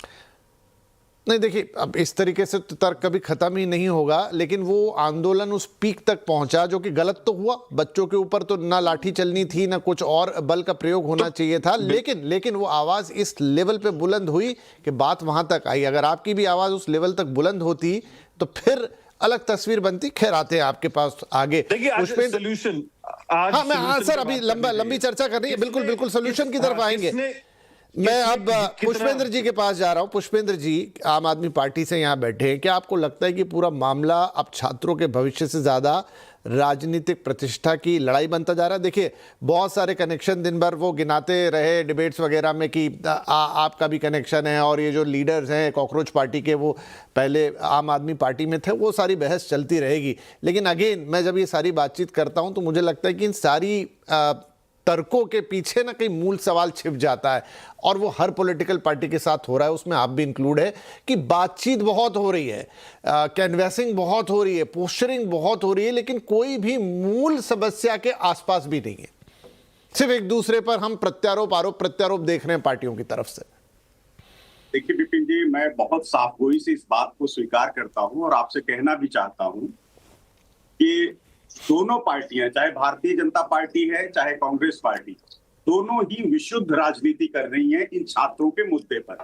A: नहीं देखिए, अब इस तरीके से तो तर्क कभी खत्म ही नहीं होगा, लेकिन वो आंदोलन उस पीक तक पहुंचा जो कि गलत तो हुआ। बच्चों के ऊपर तो ना लाठी चलनी थी, ना कुछ और बल का प्रयोग होना चाहिए था, लेकिन वो आवाज़ इस लेवल पे बुलंद हुई कि बात वहां तक आई। अगर आपकी भी आवाज़ उस लेवल तक बुलंद होती तो फिर अलग तस्वीर बनती। खैर आते हैं आपके पास आगे
H: सोल्यूशन।
A: हाँ सर, अभी लंबी चर्चा कर रही है, बिल्कुल सोल्यूशन की तरफ आएंगे। मैं अब पुष्पेंद्र जी के पास जा रहा हूं। पुष्पेंद्र जी आम आदमी पार्टी से यहां बैठे हैं, क्या आपको लगता है कि पूरा मामला अब छात्रों के भविष्य से ज़्यादा राजनीतिक प्रतिष्ठा की लड़ाई बनता जा रहा है? देखिए बहुत सारे कनेक्शन दिन भर वो गिनाते रहे डिबेट्स वगैरह में कि आपका भी कनेक्शन है, और ये जो लीडर्स हैं कॉकरोच पार्टी के वो पहले आम आदमी पार्टी में थे, वो सारी बहस चलती रहेगी। लेकिन अगेन मैं जब ये सारी बातचीत करता हूँ तो मुझे लगता है कि इन सारी तर्कों के पीछे ना कहीं मूल सवाल छिप जाता है, और वो हर पॉलिटिकल पार्टी के साथ हो रहा है, उसमें आप भी इंक्लूड है, कि बातचीत बहुत हो रही है, कैनवैसिंग बहुत हो रही है, पोस्टरिंग बहुत हो रही है, लेकिन कोई भी मूल समस्या के आसपास भी नहीं है। सिर्फ एक दूसरे पर हम प्रत्यारोप देख रहे हैं पार्टियों की तरफ से।
I: देखिए विपिन जी, मैं बहुत साफगोई से इस बात को स्वीकार करता हूं और आपसे कहना भी चाहता हूं कि दोनों पार्टियां, चाहे भारतीय जनता पार्टी है चाहे कांग्रेस पार्टी, दोनों ही विशुद्ध राजनीति कर रही हैं इन छात्रों के मुद्दे पर।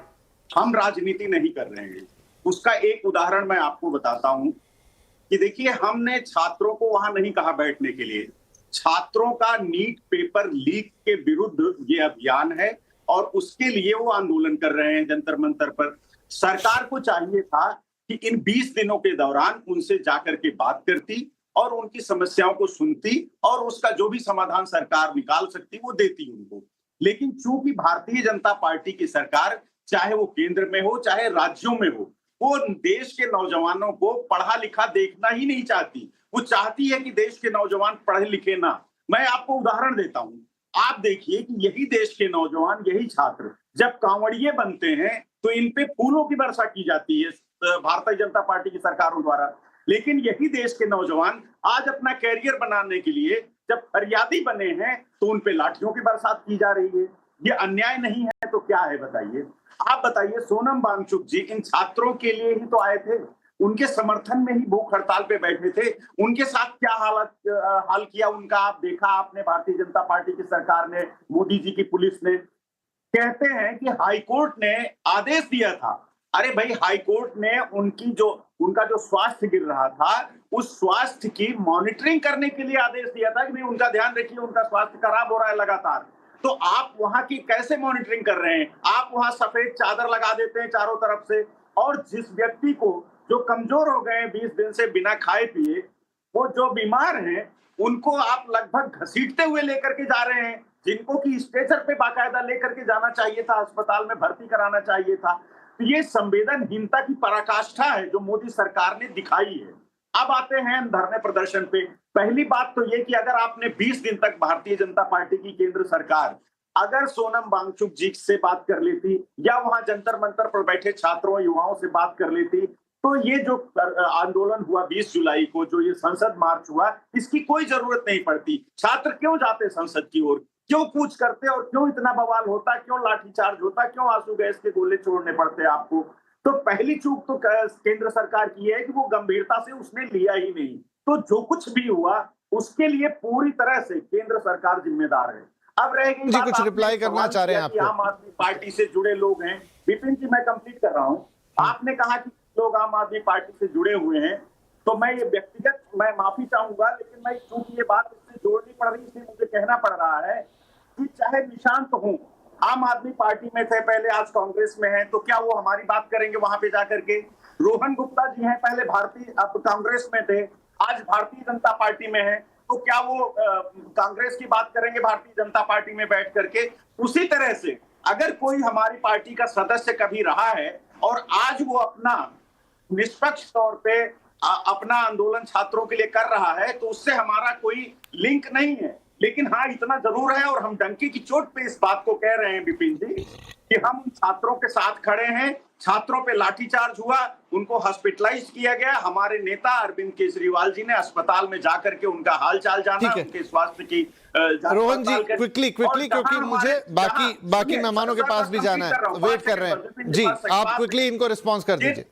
I: हम राजनीति नहीं कर रहे हैं। उसका एक उदाहरण मैं आपको बताता हूं कि देखिए, हमने छात्रों को वहां नहीं कहा बैठने के लिए। छात्रों का नीट पेपर लीक के विरुद्ध ये अभियान है और उसके लिए वो आंदोलन कर रहे हैं जंतर मंतर पर। सरकार को चाहिए था कि इन 20 दिनों के दौरान उनसे जाकर के बात करती और उनकी समस्याओं को सुनती और उसका जो भी समाधान सरकार निकाल सकती वो देती उनको। लेकिन चूंकि भारतीय जनता पार्टी की सरकार, चाहे वो केंद्र में हो चाहे राज्यों में हो, वो देश के नौजवानों को पढ़ा लिखा देखना ही नहीं चाहती। वो चाहती है कि देश के नौजवान पढ़े लिखे ना। मैं आपको उदाहरण देता हूं। आप देखिए कि यही देश के नौजवान, यही छात्र जब कांवड़िए बनते हैं तो इन पे फूलों की वर्षा की जाती है भारतीय जनता पार्टी की सरकारों द्वारा। लेकिन यही देश के नौजवान आज अपना कैरियर बनाने के लिए जब फरियादी बने हैं तो उन पे लाठियों की बरसात की जा रही है। ये अन्याय नहीं है तो क्या है बताइए? आप बताइए, सोनम वांगचुक जी इन छात्रों के लिए ही तो आए थे। उनके समर्थन में ही भूख हड़ताल पे बैठे थे, उनके साथ क्या हाल किया उनका आप देखा आपने। भारतीय जनता पार्टी की सरकार ने, मोदी जी की पुलिस ने, कहते हैं कि हाईकोर्ट ने आदेश दिया था। अरे भाई, हाईकोर्ट ने उनका जो स्वास्थ्य गिर रहा था, उस स्वास्थ्य की मॉनिटरिंग करने के लिए आदेश दिया था कि भाई उनका ध्यान रखिए, उनका स्वास्थ्य खराब हो रहा है लगातार। तो आप वहां की कैसे मॉनिटरिंग कर रहे हैं? आप वहां सफेद चादर लगा देते हैं चारों तरफ से, और जिस व्यक्ति को जो कमजोर हो गए 20 दिन से बिना खाए पिए, वो जो बीमार हैं, उनको आप लगभग घसीटते हुए लेकर के जा रहे हैं, जिनको कि स्ट्रेचर पे बाकायदा लेकर के जाना चाहिए था, अस्पताल में भर्ती कराना चाहिए था। तो ये संवेदनहीनता की पराकाष्ठा है जो मोदी सरकार ने दिखाई है। अब आते हैं धरने प्रदर्शन पे। पहली बात तो ये कि अगर आपने 20 दिन तक भारतीय जनता पार्टी की केंद्र सरकार अगर सोनम वांगचुक जी से बात कर लेती या वहां जंतर मंतर पर बैठे छात्रों युवाओं से बात कर लेती, तो ये जो आंदोलन हुआ 20 जुलाई को, जो ये संसद मार्च हुआ, इसकी कोई जरूरत नहीं पड़ती। छात्र क्यों जाते संसद की ओर, क्यों कूच करते और क्यों इतना बवाल होता, क्यों लाठीचार्ज होता, क्यों आंसू गैस के गोले छोड़ने पड़ते आपको? तो पहली चूक तो केंद्र सरकार की है कि वो गंभीरता से उसने लिया ही नहीं। तो जो कुछ भी हुआ उसके लिए पूरी तरह से केंद्र सरकार जिम्मेदार है। अब रह गई
A: जी, कुछ रिप्लाई करना चाह रहे हैं आप?
I: आम आदमी पार्टी से जुड़े लोग हैं। विपिन जी, मैं कंप्लीट कर रहा हूँ। आपने कहा कि लोग आम आदमी पार्टी से जुड़े हुए हैं, तो मैं ये व्यक्तिगत मैं माफी चाहूंगा, लेकिन मैं चूंकि ये बात इससे जोड़नी पड़ रही, इसलिए मुझे कहना पड़ रहा है कि चाहे निशांत हूँ, आम आदमी पार्टी में थे पहले, आज कांग्रेस में है, तो क्या वो हमारी बात करेंगे वहां पे जाकर के? रोहन गुप्ता जी हैं, पहले अब कांग्रेस में थे, आज भारतीय जनता पार्टी में है, तो क्या वो कांग्रेस की बात करेंगे भारतीय जनता पार्टी में बैठ करके? उसी तरह से अगर कोई हमारी पार्टी का सदस्य कभी रहा है और आज वो अपना निष्पक्ष तौर पे अपना आंदोलन छात्रों के लिए कर रहा है, तो उससे हमारा कोई लिंक नहीं है। लेकिन हाँ, इतना जरूर है, और हम डंके की चोट पे इस बात को कह रहे हैं विपिन जी, कि हम उन छात्रों के साथ खड़े हैं। छात्रों पे लाठीचार्ज हुआ, उनको हॉस्पिटलाइज किया गया। हमारे नेता अरविंद केजरीवाल जी ने अस्पताल में जाकर के उनका हालचाल जाना, उनके स्वास्थ्य की
A: रोहन जी, क्विकली क्योंकि मुझे बाकी मेहमानों के पास भी जाना है, वेट कर रहे हैं जी। आप क्विकली इनको रिस्पॉन्स कर दीजिए।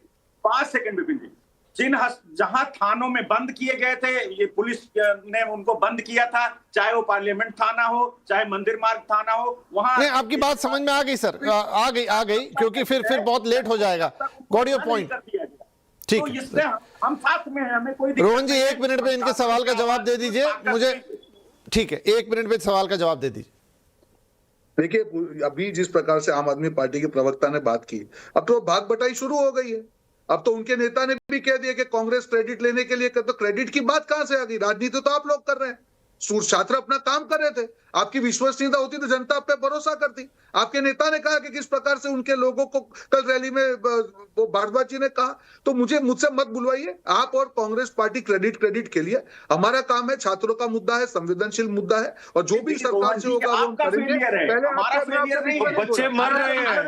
I: 5 सेकंड विपिन जी। जहां थानों में बंद किए गए थे, ये पुलिस ने उनको बंद किया था, चाहे वो पार्लियामेंट थाना हो, चाहे मंदिर मार्ग थाना हो, वहां
A: नहीं, आपकी बात समझ में आ गई सर, आ गई क्योंकि फिर बहुत लेट हो जाएगा। गॉट योर पॉइंट, ठीक है।
I: इससे हम साथ में हैं, हमें कोई
A: रोहन जी 1 मिनट में इनके सवाल का जवाब दे दीजिए मुझे, ठीक है? 1 मिनट में सवाल का जवाब दे दीजिए।
G: देखिए, अभी जिस प्रकार से आम आदमी पार्टी के प्रवक्ता ने बात की, अब तो भाग बटाई शुरू हो गई है। अब तो उनके नेता ने भी कह दिया कि कांग्रेस क्रेडिट लेने के लिए, तो क्रेडिट की बात कहां से आ गई? राजनीति तो आप लोग कर रहे हैं, छात्र अपना काम कर रहे थे। आपकी विश्वसनीयता होती तो जनता आप पे भरोसा करती। आपके नेता ने कहा कि किस प्रकार से उनके लोगों को कल रैली में वो भारद्वाज जी ने कहा, तो मुझसे मत बुलवाइए। आप और कांग्रेस पार्टी क्रेडिट के लिए, हमारा काम है, छात्रों का मुद्दा है, संवेदनशील मुद्दा है, और जो भी सरकार से होगा वो हम करेंगे। पहले
H: बच्चे मर रहे हैं,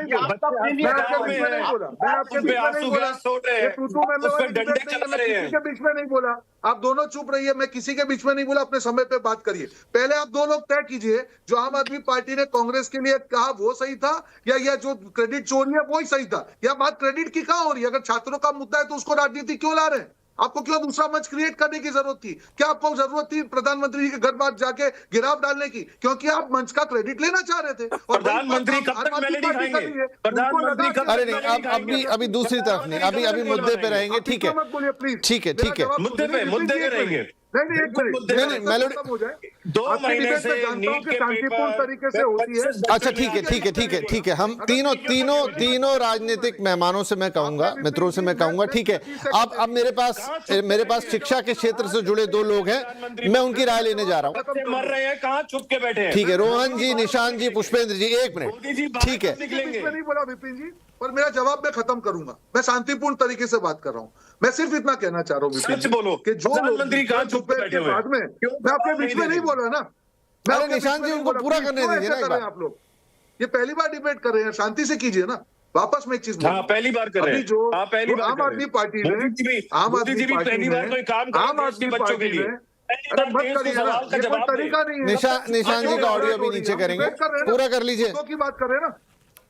G: बीच में नहीं बोला, आप दोनों चुप रहिए, मैं किसी के बीच में नहीं बोला, अपने समय पे बात करिए। पहले आप दो लोग तय कीजिए, जो आम आदमी पार्टी ने कांग्रेस के लिए कहा वो सही था, या जो क्रेडिट चोरी है वो ही सही था? या बात क्रेडिट की कहां हो रही है? अगर छात्रों का मुद्दा है तो उसको राजनीति क्यों ला रहे हैं? आपको क्यों दूसरा मंच क्रिएट करने की जरूरत थी? क्या आपको जरूरत थी प्रधानमंत्री जी के घर बार जाके गिराव डालने की? क्योंकि आप मंच का क्रेडिट लेना चाह रहे थे। और
H: प्रधानमंत्री कब तक मेलोडी खाएंगे? प्रधानमंत्री कब?
A: अरे नहीं, अभी दूसरी तरफ नहीं, अभी मुद्दे पे रहेंगे, ठीक है?
G: मत बोलिए प्लीज,
A: ठीक है।
H: मुद्दे पे रहेंगे।
A: नहीं, मेलोडी
H: 2 महीने से नीट के
G: शांतिपूर्ण तरीके से होती है।
A: अच्छा, ठीक है। हम तीनों राजनीतिक मेहमानों से मैं कहूंगा, मित्रों से मैं कहूंगा, ठीक है? अब मेरे पास शिक्षा के क्षेत्र से जुड़े 2 लोग हैं, मैं उनकी राय लेने जा रहा हूं।
H: मर रहे हैं, कहां छुप के बैठे हैं?
A: ठीक है, रोहन जी, निशांत जी, पुष्पेंद्र जी, 1 मिनट, ठीक है?
G: नहीं बोला विपिन जी, पर मेरा जवाब मैं खत्म करूंगा। मैं शांतिपूर्ण तरीके से बात कर रहा हूँ। मैं सिर्फ इतना कहना चाह रहा हूँ विपिन
H: सच बोलो
G: कि जो
H: प्रधानमंत्री कहां छुप के बैठे हुए हैं?
G: बाद में मैं आपके बीच में नहीं बोला ना।
A: अरे निशांत जी, उनको पूरा करने दीजिए ना।
G: आप लोग ये पहली बार डिबेट कर रहे हैं, शांति से कीजिए ना। वापस में एक चीज,
H: पहली बार कर रहे हैं,
G: जो आम आदमी पार्टी ने, आम आदमी पार्टी ने, तरीका नहीं है।
A: निशांत जी का ऑडियो भी नीचे करेंगे, पूरा कर लीजिए।
G: की बात कर रहे हैं ना,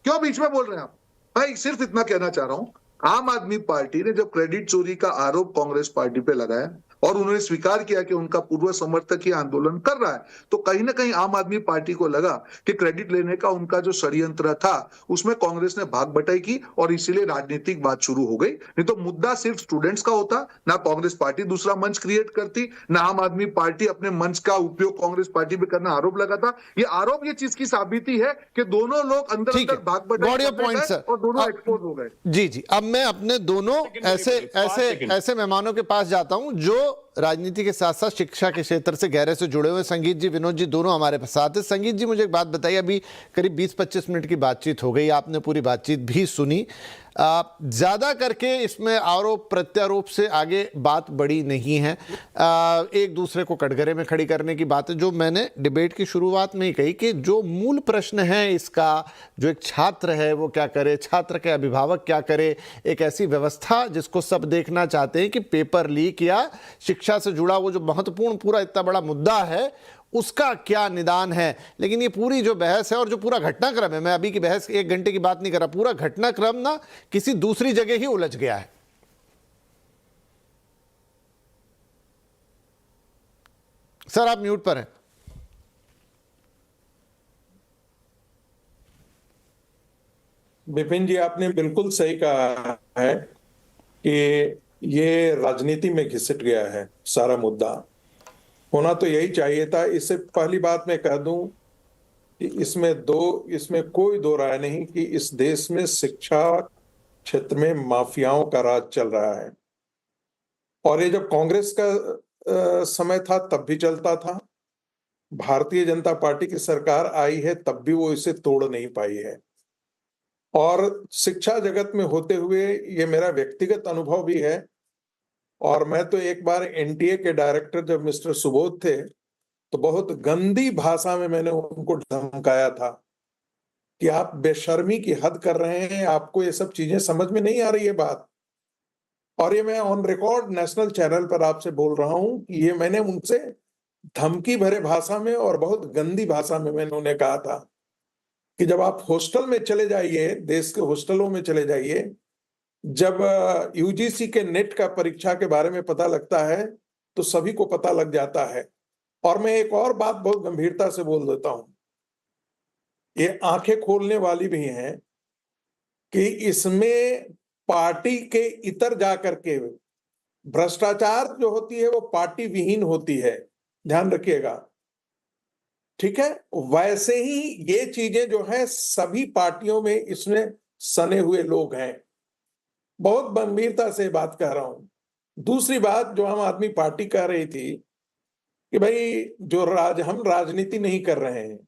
G: क्यों बीच में बोल रहे हैं आप? मैं सिर्फ इतना कहना चाह रहा हूं आम आदमी पार्टी ने जब क्रेडिट चोरी का आरोप कांग्रेस पार्टी पे लगाया और उन्होंने स्वीकार किया कि उनका पूर्व समर्थक ही आंदोलन कर रहा है, तो कहीं ना कहीं आम आदमी पार्टी को लगा कि क्रेडिट लेने का उनका जो षड्यंत्र था उसमें कांग्रेस ने भाग बटाई की और इसीलिए राजनीतिक बात शुरू हो गई। नहीं तो मुद्दा सिर्फ स्टूडेंट्स का होता, ना कांग्रेस पार्टी दूसरा मंच क्रिएट करती, ना आम आदमी पार्टी अपने मंच का उपयोग कांग्रेस पार्टी पे करना आरोप लगाता। ये आरोप ये चीज की साबिती है कि दोनों लोग अंदर
A: ठीक है,
G: अंदर भाग बटाई
A: Got your
G: करते
A: point,
G: गए
A: sir.
G: और दोनों एक्सपोज हो गए।
A: जी जी, अब मैं अपने दोनों ऐसे मेहमानों के पास जाता हूं जो राजनीति के साथ साथ शिक्षा के क्षेत्र से गहरे से जुड़े हुए। संगीत जी, विनोद जी दोनों हमारे साथ हैं। संगीत जी, मुझे एक बात बताइए, अभी करीब 20-25 मिनट की बातचीत हो गई, आपने पूरी बातचीत भी सुनी। ज्यादा करके इसमें आरोप प्रत्यारोप से आगे बात बड़ी नहीं है, एक दूसरे को कटघरे में खड़ी करने की बात है। जो मैंने डिबेट की शुरुआत में ही कही कि जो मूल प्रश्न है इसका, जो एक छात्र है वो क्या करे, छात्र के अभिभावक क्या करे, एक ऐसी व्यवस्था जिसको सब देखना चाहते हैं कि पेपर लीक या शिक्षा से जुड़ा वो जो महत्वपूर्ण पूरा इतना बड़ा मुद्दा है उसका क्या निदान है। लेकिन ये पूरी जो बहस है और जो पूरा घटनाक्रम है, मैं अभी की बहस 1 घंटे की बात नहीं कर रहा, पूरा घटनाक्रम ना किसी दूसरी जगह ही उलझ गया है। सर आप म्यूट पर हैं।
J: विपिन जी, आपने बिल्कुल सही कहा है कि ये राजनीति में घिसट गया है सारा मुद्दा। होना तो यही चाहिए था। इससे पहली बात मैं कह दूं कि इसमें कोई दो राय नहीं कि इस देश में शिक्षा क्षेत्र में माफियाओं का राज चल रहा है। और ये जब कांग्रेस का समय था तब भी चलता था, भारतीय जनता पार्टी की सरकार आई है तब भी वो इसे तोड़ नहीं पाई है। और शिक्षा जगत में होते हुए ये मेरा व्यक्तिगत अनुभव भी है। और मैं तो एक बार एनटीए के डायरेक्टर जब मिस्टर सुबोध थे तो बहुत गंदी भाषा में मैंने उनको धमकाया था कि आप बेशर्मी की हद कर रहे हैं, आपको ये सब चीजें समझ में नहीं आ रही है बात। और ये मैं ऑन रिकॉर्ड नेशनल चैनल पर आपसे बोल रहा हूं कि ये मैंने उनसे धमकी भरे भाषा में और बहुत गंदी भाषा में मैंने उन्हें कहा था कि जब आप हॉस्टल में चले जाइए, देश के हॉस्टलों में चले जाइए, जब यूजीसी के नेट का परीक्षा के बारे में पता लगता है तो सभी को पता लग जाता है। और मैं एक और बात बहुत गंभीरता से बोल देता हूं, ये आंखें खोलने वाली भी हैं कि इसमें पार्टी के इतर जाकर के भ्रष्टाचार जो होती है वो पार्टी विहीन होती है, ध्यान रखिएगा, ठीक है। वैसे ही ये चीजें जो है सभी पार्टियों में इसमें सने हुए लोग हैं। बहुत गंभीरता से बात कह रहा हूं। दूसरी बात जो आम आदमी पार्टी कह रही थी कि भाई हम राजनीति नहीं कर रहे हैं,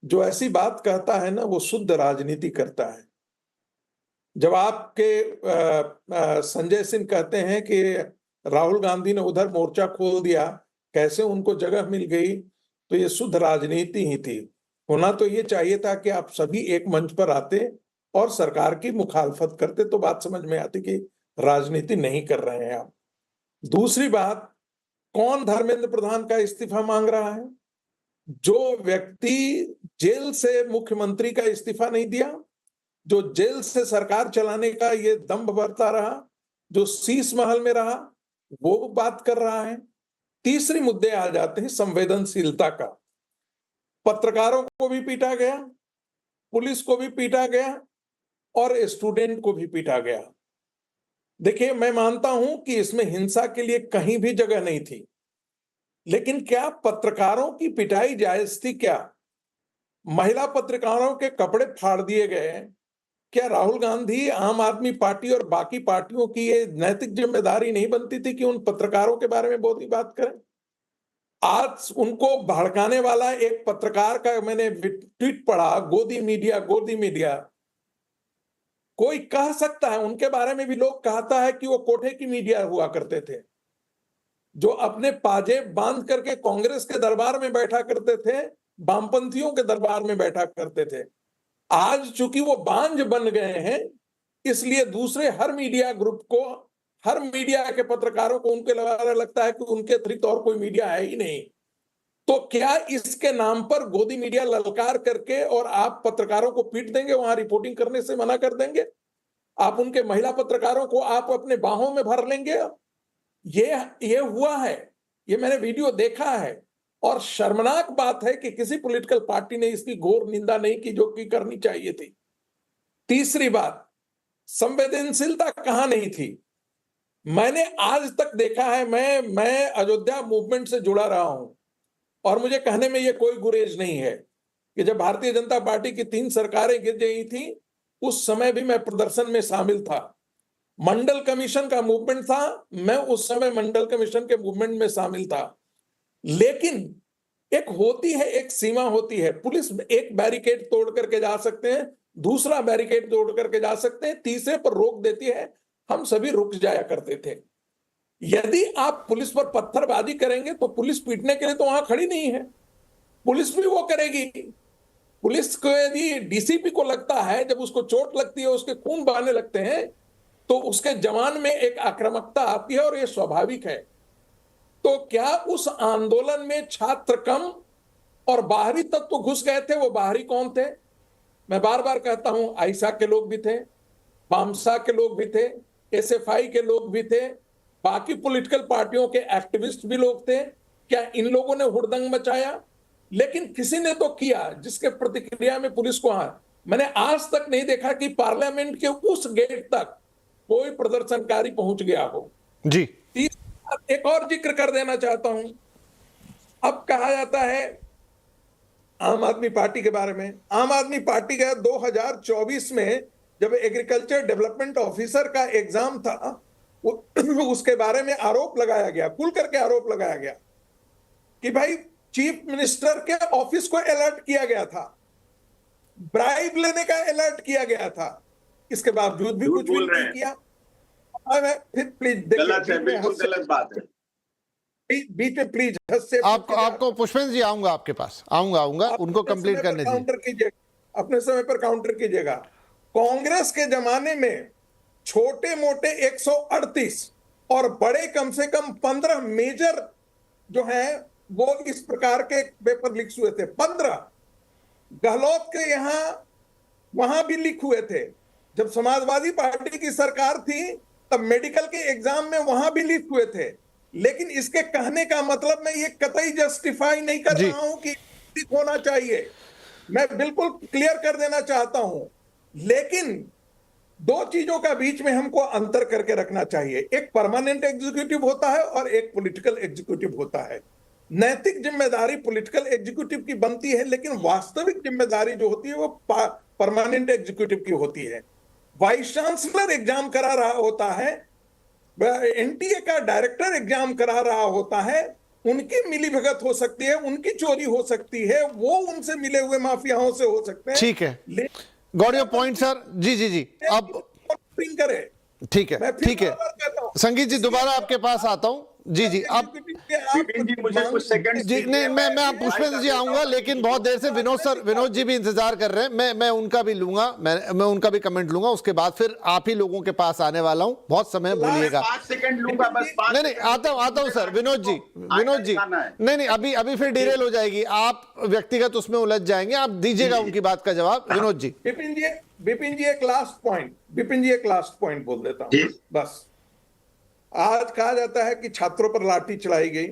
J: जो ऐसी बात कहता है ना वो शुद्ध राजनीति करता है। जब आपके संजय सिंह कहते हैं कि राहुल गांधी ने उधर मोर्चा खोल दिया, कैसे उनको जगह मिल गई, तो ये शुद्ध राजनीति ही थी। होना तो ये चाहिए था कि आप सभी एक मंच पर आते और सरकार की मुखालफत करते तो बात समझ में आती कि राजनीति नहीं कर रहे हैं आप। दूसरी बात, कौन धर्मेंद्र प्रधान का इस्तीफा मांग रहा है? जो व्यक्ति जेल से मुख्यमंत्री का इस्तीफा नहीं दिया, जो जेल से सरकार चलाने का ये दंभ बरता रहा, जो शीश महल में रहा, वो बात कर रहा है। तीसरी मुद्दे आ जाते हैं संवेदनशीलता का। पत्रकारों को भी पीटा गया, पुलिस को भी पीटा गया और स्टूडेंट को भी पीटा गया। देखिए, मैं मानता हूं कि इसमें हिंसा के लिए कहीं भी जगह नहीं थी, लेकिन क्या पत्रकारों की पिटाई जायज थी? क्या महिला पत्रकारों के कपड़े फाड़ दिए गए? क्या राहुल गांधी, आम आदमी पार्टी और बाकी पार्टियों की ये नैतिक जिम्मेदारी नहीं बनती थी कि उन पत्रकारों के बारे में बहुत ही बात करें? आज उनको भड़काने वाला एक पत्रकार का मैंने ट्वीट पढ़ा, गोदी मीडिया। कोई कह सकता है, उनके बारे में भी लोग कहता है कि वो कोठे की मीडिया हुआ करते थे, जो अपने पाजेब बांध करके कांग्रेस के दरबार में बैठा करते थे, वामपंथियों के दरबार में बैठा करते थे। आज चूंकि वो बांझ बन गए हैं, इसलिए दूसरे हर मीडिया ग्रुप को, हर मीडिया के पत्रकारों को उनके लगता है कि उनके अतिरिक्त और कोई मीडिया है ही नहीं। तो क्या इसके नाम पर गोदी मीडिया ललकार करके और आप पत्रकारों को पीट देंगे, वहां रिपोर्टिंग करने से मना कर देंगे? आप उनके महिला पत्रकारों को आप अपने बाहों में भर लेंगे? ये हुआ है, ये मैंने वीडियो देखा है। और शर्मनाक बात है कि किसी पॉलिटिकल पार्टी ने इसकी घोर निंदा नहीं की जो कि करनी चाहिए थी। तीसरी बात, संवेदनशीलता कहां नहीं थी? मैंने आज तक देखा है, मैं अयोध्या मूवमेंट से जुड़ा रहा हूं और मुझे कहने में ये कोई गुरेज नहीं है कि जब भारतीय जनता पार्टी की 3 सरकारें गिर गई थी, उस समय भी मैं प्रदर्शन में शामिल था। मंडल कमीशन का मूवमेंट था, मैं उस समय मंडल कमीशन के मूवमेंट में शामिल था। लेकिन एक होती है, एक सीमा होती है। पुलिस एक बैरिकेड तोड़ करके जा सकते हैं, दूसरा बैरिकेड तोड़ करके जा सकते हैं, तीसरे पर रोक देती है। हम सभी रुक जाया करते थे। यदि आप पुलिस पर पत्थरबाजी करेंगे तो पुलिस पीटने के लिए तो वहां खड़ी नहीं है, पुलिस भी वो करेगी। पुलिस को यदि डीसीपी को लगता है, जब उसको चोट लगती है, उसके खून बहने लगते हैं, तो उसके जवान में एक आक्रामकता आती है और ये स्वाभाविक है। तो क्या उस आंदोलन में छात्र कम और बाहरी तत्व तो घुस गए थे? वो बाहरी कौन थे? मैं बार बार कहता हूं, आइसा के लोग भी थे, पामसा के लोग भी थे, एसएफआई के लोग भी थे, बाकी पॉलिटिकल पार्टियों के एक्टिविस्ट भी लोग थे। क्या इन लोगों ने हुड़दंग मचाया? लेकिन किसी ने तो किया, जिसके प्रतिक्रिया में पुलिस को मैंने आज तक नहीं देखा कि पार्लियामेंट के उस गेट तक कोई प्रदर्शनकारी पहुंच गया हो।
A: जी,
J: एक और जिक्र कर देना चाहता हूं। अब कहा जाता है आम आदमी पार्टी के बारे में, आम आदमी पार्टी का 2024 में जब एग्रीकल्चर डेवलपमेंट ऑफिसर का एग्जाम था, उसके बारे में आरोप लगाया गया, खुल करके आरोप लगाया गया कि भाई चीफ मिनिस्टर के ऑफिस को अलर्ट किया गया था, ब्राइब लेने का अलर्ट किया गया था, इसके बावजूद भी कुछ भी नहीं किया। फिर प्लीज
I: गलत है, बिल्कुल गलत बात है।
J: बीच में प्लीज
A: आपको पुष्पेंद्र जी आऊंगा, आपके पास आऊंगा उनको कंप्लीट करने दीजिए।
J: काउंटर कीजिएगा, अपने समय पर काउंटर कीजिएगा। कांग्रेस के जमाने में छोटे मोटे 138 और बड़े कम से कम 15 मेजर जो हैं वो इस प्रकार के पेपर लीक हुए थे। 15 गहलोत के यहां वहां भी लीक हुए थे। जब समाजवादी पार्टी की सरकार थी तब मेडिकल के एग्जाम में वहां भी लीक हुए थे। लेकिन इसके कहने का मतलब मैं ये कतई जस्टिफाई नहीं कर रहा हूं कि लीक होना चाहिए, मैं बिल्कुल क्लियर कर देना चाहता हूं। लेकिन 2 चीजों का बीच में हमको अंतर करके रखना चाहिए। एक परमानेंट एग्जीक्यूटिव होता है और एक पॉलिटिकल एग्जीक्यूटिव होता है। नैतिक जिम्मेदारी पॉलिटिकल एग्जीक्यूटिव की बनती है, लेकिन वास्तविक जिम्मेदारी जो होती है वो परमानेंट एग्जीक्यूटिव की होती है। वाइस चांसलर एग्जाम करा रहा होता है, एनटीए का डायरेक्टर एग्जाम करा रहा होता है, उनकी मिलीभगत हो सकती है, उनकी चोरी हो सकती है, वो उनसे मिले हुए माफियाओं से हो सकते हैं।
A: ठीक है, गॉट योर पॉइंट सर। जी अब
J: करे,
A: ठीक है संगीत जी, दोबारा आपके पास आता हूं। जी अब
I: मुझे कुछ सेकंड
A: जी नहीं, मैं पुष्पेंद्र जी आऊंगा, लेकिन बहुत देर से विनोद जी भी इंतजार कर रहे हैं। मैं उनका भी लूंगा, मैं उनका भी कमेंट लूंगा, उसके बाद फिर आप ही लोगों के पास आने वाला हूं। बहुत समय भूलिएगा।
I: 5 सेकंड लूंगा बस।
A: नहीं आता हूं सर। विनोद जी नहीं अभी फिर डिरेल हो जाएगी, आप व्यक्तिगत उसमें उलझ जाएंगे। आप दीजिएगा उनकी बात का जवाब। विनोद जी।
J: विपिन जी एक लास्ट पॉइंट बोल देता हूं बस। आज कहा जाता है कि छात्रों पर लाठी चलाई गई।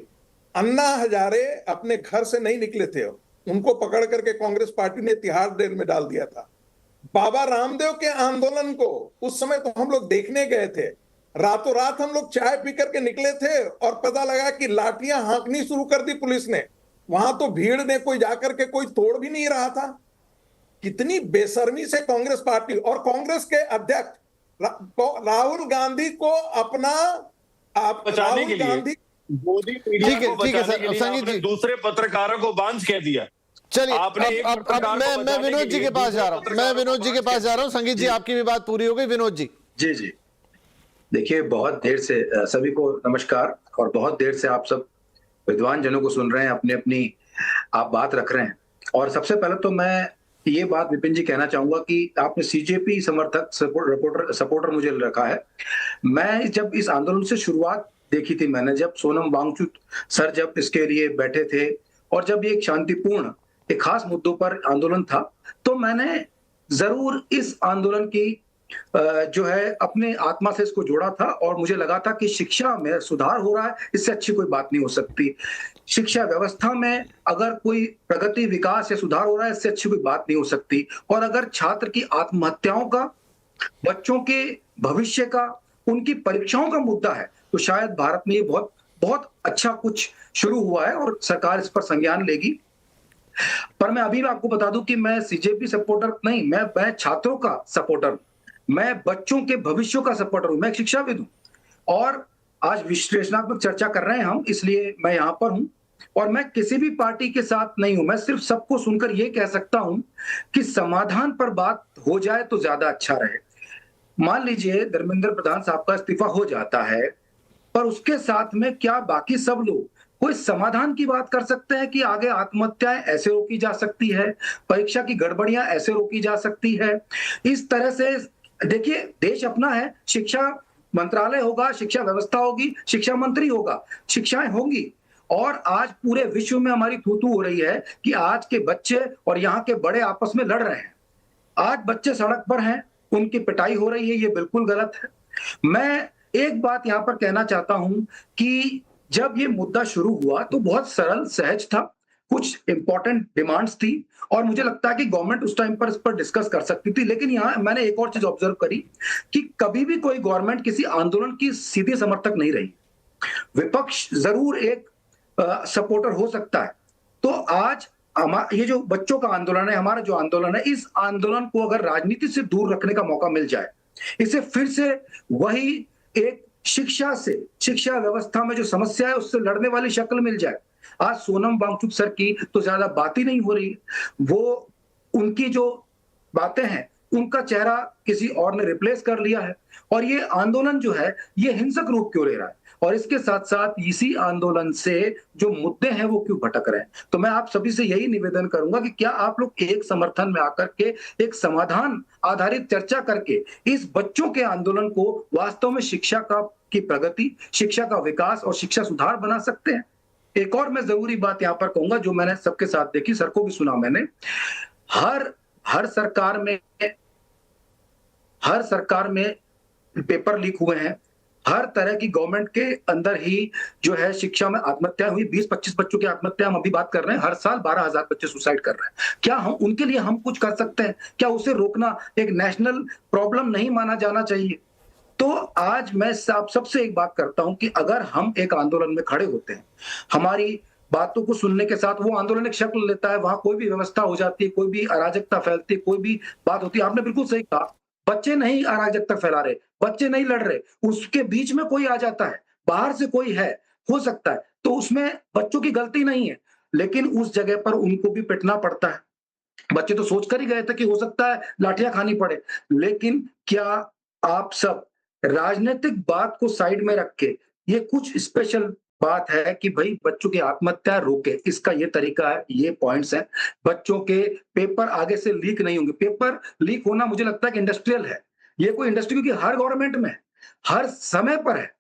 J: अन्ना हजारे अपने घर से नहीं निकले थे, उनको पकड़ करके कांग्रेस पार्टी ने तिहाड़ जेल में डाल दिया था। बाबा रामदेव के आंदोलन को उस समय तो हम लोग देखने गए थे, रातों रात हम लोग चाय पी करके निकले थे और पता लगा कि लाठियां हाँकनी शुरू कर दी पुलिस ने। वहां तो भीड़ ने कोई जाकर के कोई तोड़ भी नहीं रहा था। कितनी बेशर्मी से कांग्रेस पार्टी और कांग्रेस के अध्यक्ष राहुल गांधी को अपना
H: बचाने के लिए मोदी मीडिया को बचाने के लिए आपने दूसरे पत्रकारों को बांझ कह दिया।
A: चलिए
H: अब
A: मैं विनोद जी के पास जा रहा हूं। संगीत जी आपकी भी बात पूरी हो गई। विनोद जी।
K: जी देखिए, बहुत देर से सभी को नमस्कार, और बहुत देर से आप सब विद्वान जनों को सुन रहे हैं, अपनी अपनी आप बात रख रहे हैं। और सबसे पहले तो मैं ये बात विपिन जी कहना चाहूंगा कि आपने सीजेपी समर्थक सपोर्टर मुझे रखा है। मैं जब इस आंदोलन से शुरुआत देखी थी, मैंने जब सोनम वांगचुक सर जब इसके लिए बैठे थे और जब ये एक शांतिपूर्ण एक खास मुद्दों पर आंदोलन था, तो मैंने जरूर इस आंदोलन की जो है अपने आत्मा से इसको जोड़ा था और मुझे लगा था कि शिक्षा में सुधार हो रहा है, इससे अच्छी कोई बात नहीं हो सकती। शिक्षा व्यवस्था में अगर कोई प्रगति, विकास या सुधार हो रहा है, इससे अच्छी कोई बात नहीं हो सकती। और अगर छात्र की आत्महत्याओं का, बच्चों के भविष्य का, उनकी परीक्षाओं का मुद्दा है, तो शायद भारत में ये बहुत बहुत अच्छा कुछ शुरू हुआ है और सरकार इस पर संज्ञान लेगी। पर मैं अभी आपको बता दूं कि मैं सीजेपी सपोर्टर नहीं, मैं छात्रों का सपोर्टर, मैं बच्चों के भविष्य का सपोर्टर हूं, मैं एक शिक्षाविद हूं। और आज विश्लेषणात्मक चर्चा कर रहे हैं हम, इसलिए मैं यहां पर हूं और मैं किसी भी पार्टी के साथ नहीं हूं। मैं सिर्फ सबको सुनकर यह कह सकता हूं कि समाधान पर बात हो जाए तो ज्यादा अच्छा रहे। मान लीजिए धर्मेंद्र प्रधान साहब का इस्तीफा हो जाता है, पर उसके साथ में क्या बाकी सब लोग कोई समाधान की बात कर सकते हैं कि आगे आत्महत्याएं ऐसे रोकी जा सकती है, परीक्षा की गड़बड़ियां ऐसे रोकी जा सकती है। इस तरह से देखिए, देश अपना है, शिक्षा मंत्रालय होगा, शिक्षा व्यवस्था होगी, शिक्षा मंत्री होगा, शिक्षाएं होंगी। और आज पूरे विश्व में हमारी थू-थू हो रही है कि आज के बच्चे और यहाँ के बड़े आपस में लड़ रहे हैं। आज बच्चे सड़क पर हैं, उनकी पिटाई हो रही है, ये बिल्कुल गलत है। मैं एक बात यहां पर कहना चाहता हूं कि जब ये मुद्दा शुरू हुआ तो बहुत सरल सहज था, कुछ इंपॉर्टेंट डिमांड्स थी और मुझे लगता है कि गवर्नमेंट उस टाइम पर इस पर डिस्कस कर सकती थी। लेकिन यहां मैंने एक और चीज ऑब्जर्व करी कि कभी भी कोई गवर्नमेंट किसी आंदोलन की सीधी समर्थक नहीं रही। विपक्ष जरूर एक सपोर्टर हो सकता है। तो आज ये जो बच्चों का आंदोलन है, हमारा जो आंदोलन है, इस आंदोलन को अगर राजनीति से दूर रखने का मौका मिल जाए, इसे फिर से वही एक शिक्षा से, शिक्षा व्यवस्था में जो समस्या है उससे लड़ने वाली शक्ल मिल जाए। आज सोनम वांगचुक सर की तो ज्यादा बात ही नहीं हो रही, वो उनकी जो बातें हैं उनका चेहरा किसी और ने रिप्लेस कर लिया है। और ये आंदोलन जो है ये हिंसक रूप क्यों ले रहा है और इसके साथ साथ इसी आंदोलन से जो मुद्दे हैं वो क्यों भटक रहे हैं। तो मैं आप सभी से यही निवेदन करूंगा कि क्या आप लोग एक समर्थन में आकर के एक समाधान आधारित चर्चा करके इस बच्चों के आंदोलन को वास्तव में शिक्षा की प्रगति, शिक्षा का विकास और शिक्षा सुधार बना सकते हैं। एक और मैं जरूरी बात यहां पर कहूंगा जो मैंने सबके साथ देखी, सर को भी सुना मैंने, हर सरकार में पेपर लीक हुए हैं, हर तरह की गवर्नमेंट के अंदर ही जो है शिक्षा में आत्महत्या हुई, 20-25 बच्चों की आत्महत्या हम अभी बात कर रहे हैं, हर साल 12,000 बच्चे सुसाइड कर रहे हैं। क्या हम उनके लिए हम कुछ कर सकते हैं? क्या उसे रोकना एक नेशनल प्रॉब्लम नहीं माना जाना चाहिए? तो आज मैं आप सबसे एक बात करता हूं कि अगर हम एक आंदोलन में खड़े होते हैं, हमारी बातों को सुनने के साथ वो आंदोलन एक शक्ल लेता है, वहां कोई भी व्यवस्था हो जाती है, कोई भी अराजकता फैलती है, कोई भी बात होती है। आपने बिल्कुल सही कहा, बच्चे नहीं अराजकता फैला रहे, बच्चे नहीं लड़ रहे, उसके बीच में कोई आ जाता है, बाहर से कोई है, हो सकता है, तो उसमें बच्चों की गलती नहीं है, लेकिन उस जगह पर उनको भी पिटना पड़ता है। बच्चे तो सोच कर ही गए थे कि हो सकता है लाठियां खानी पड़े, लेकिन क्या आप सब राजनीतिक बात को साइड में रख के ये कुछ स्पेशल बात है कि भाई बच्चों की आत्महत्या रोके, इसका ये तरीका है, ये पॉइंट्स हैं। बच्चों के पेपर आगे से लीक नहीं होंगे। पेपर लीक होना मुझे लगता है कि इंडस्ट्रियल है, ये कोई इंडस्ट्री, क्योंकि हर गवर्नमेंट में हर समय पर है।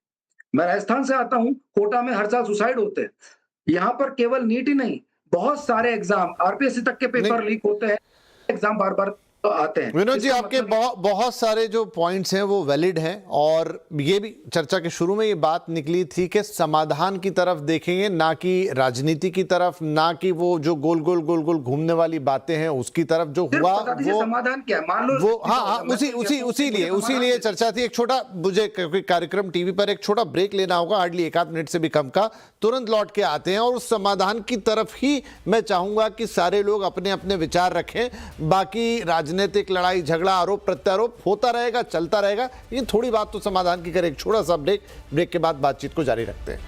K: मैं राजस्थान से आता हूं, कोटा में हर साल सुसाइड होते हैं। यहाँ पर केवल नीट ही नहीं, बहुत सारे एग्जाम, आरपीएससी तक के पेपर लीक होते हैं, एग्जाम बार बार आते हैं।
A: विनोद जी, आपके बहुत सारे जो पॉइंट्स हैं वो वैलिड हैं और ये भी चर्चा के शुरू में ये बात निकली थी कि समाधान की तरफ देखेंगे, ना कि राजनीति की तरफ, ना कि वो जो गोल गोल घूमने वाली बातें हैं उसकी तरफ। जो हुआ वो
K: समाधान क्या, मान लो
A: वो हाँ उसी लिए चर्चा थी। एक छोटा, मुझे क्योंकि कार्यक्रम टीवी पर एक छोटा ब्रेक लेना होगा, हार्डली 1-8 मिनट से भी कम का, तुरंत लौट के आते हैं और उस समाधान की तरफ ही मैं चाहूंगा कि सारे लोग अपने अपने विचार रखें। बाकी राजनीतिक लड़ाई झगड़ा, आरोप प्रत्यारोप होता रहेगा, चलता रहेगा, लेकिन थोड़ी बात तो समाधान की करें। एक छोटा सा ब्रेक के बाद बातचीत को जारी रखते हैं।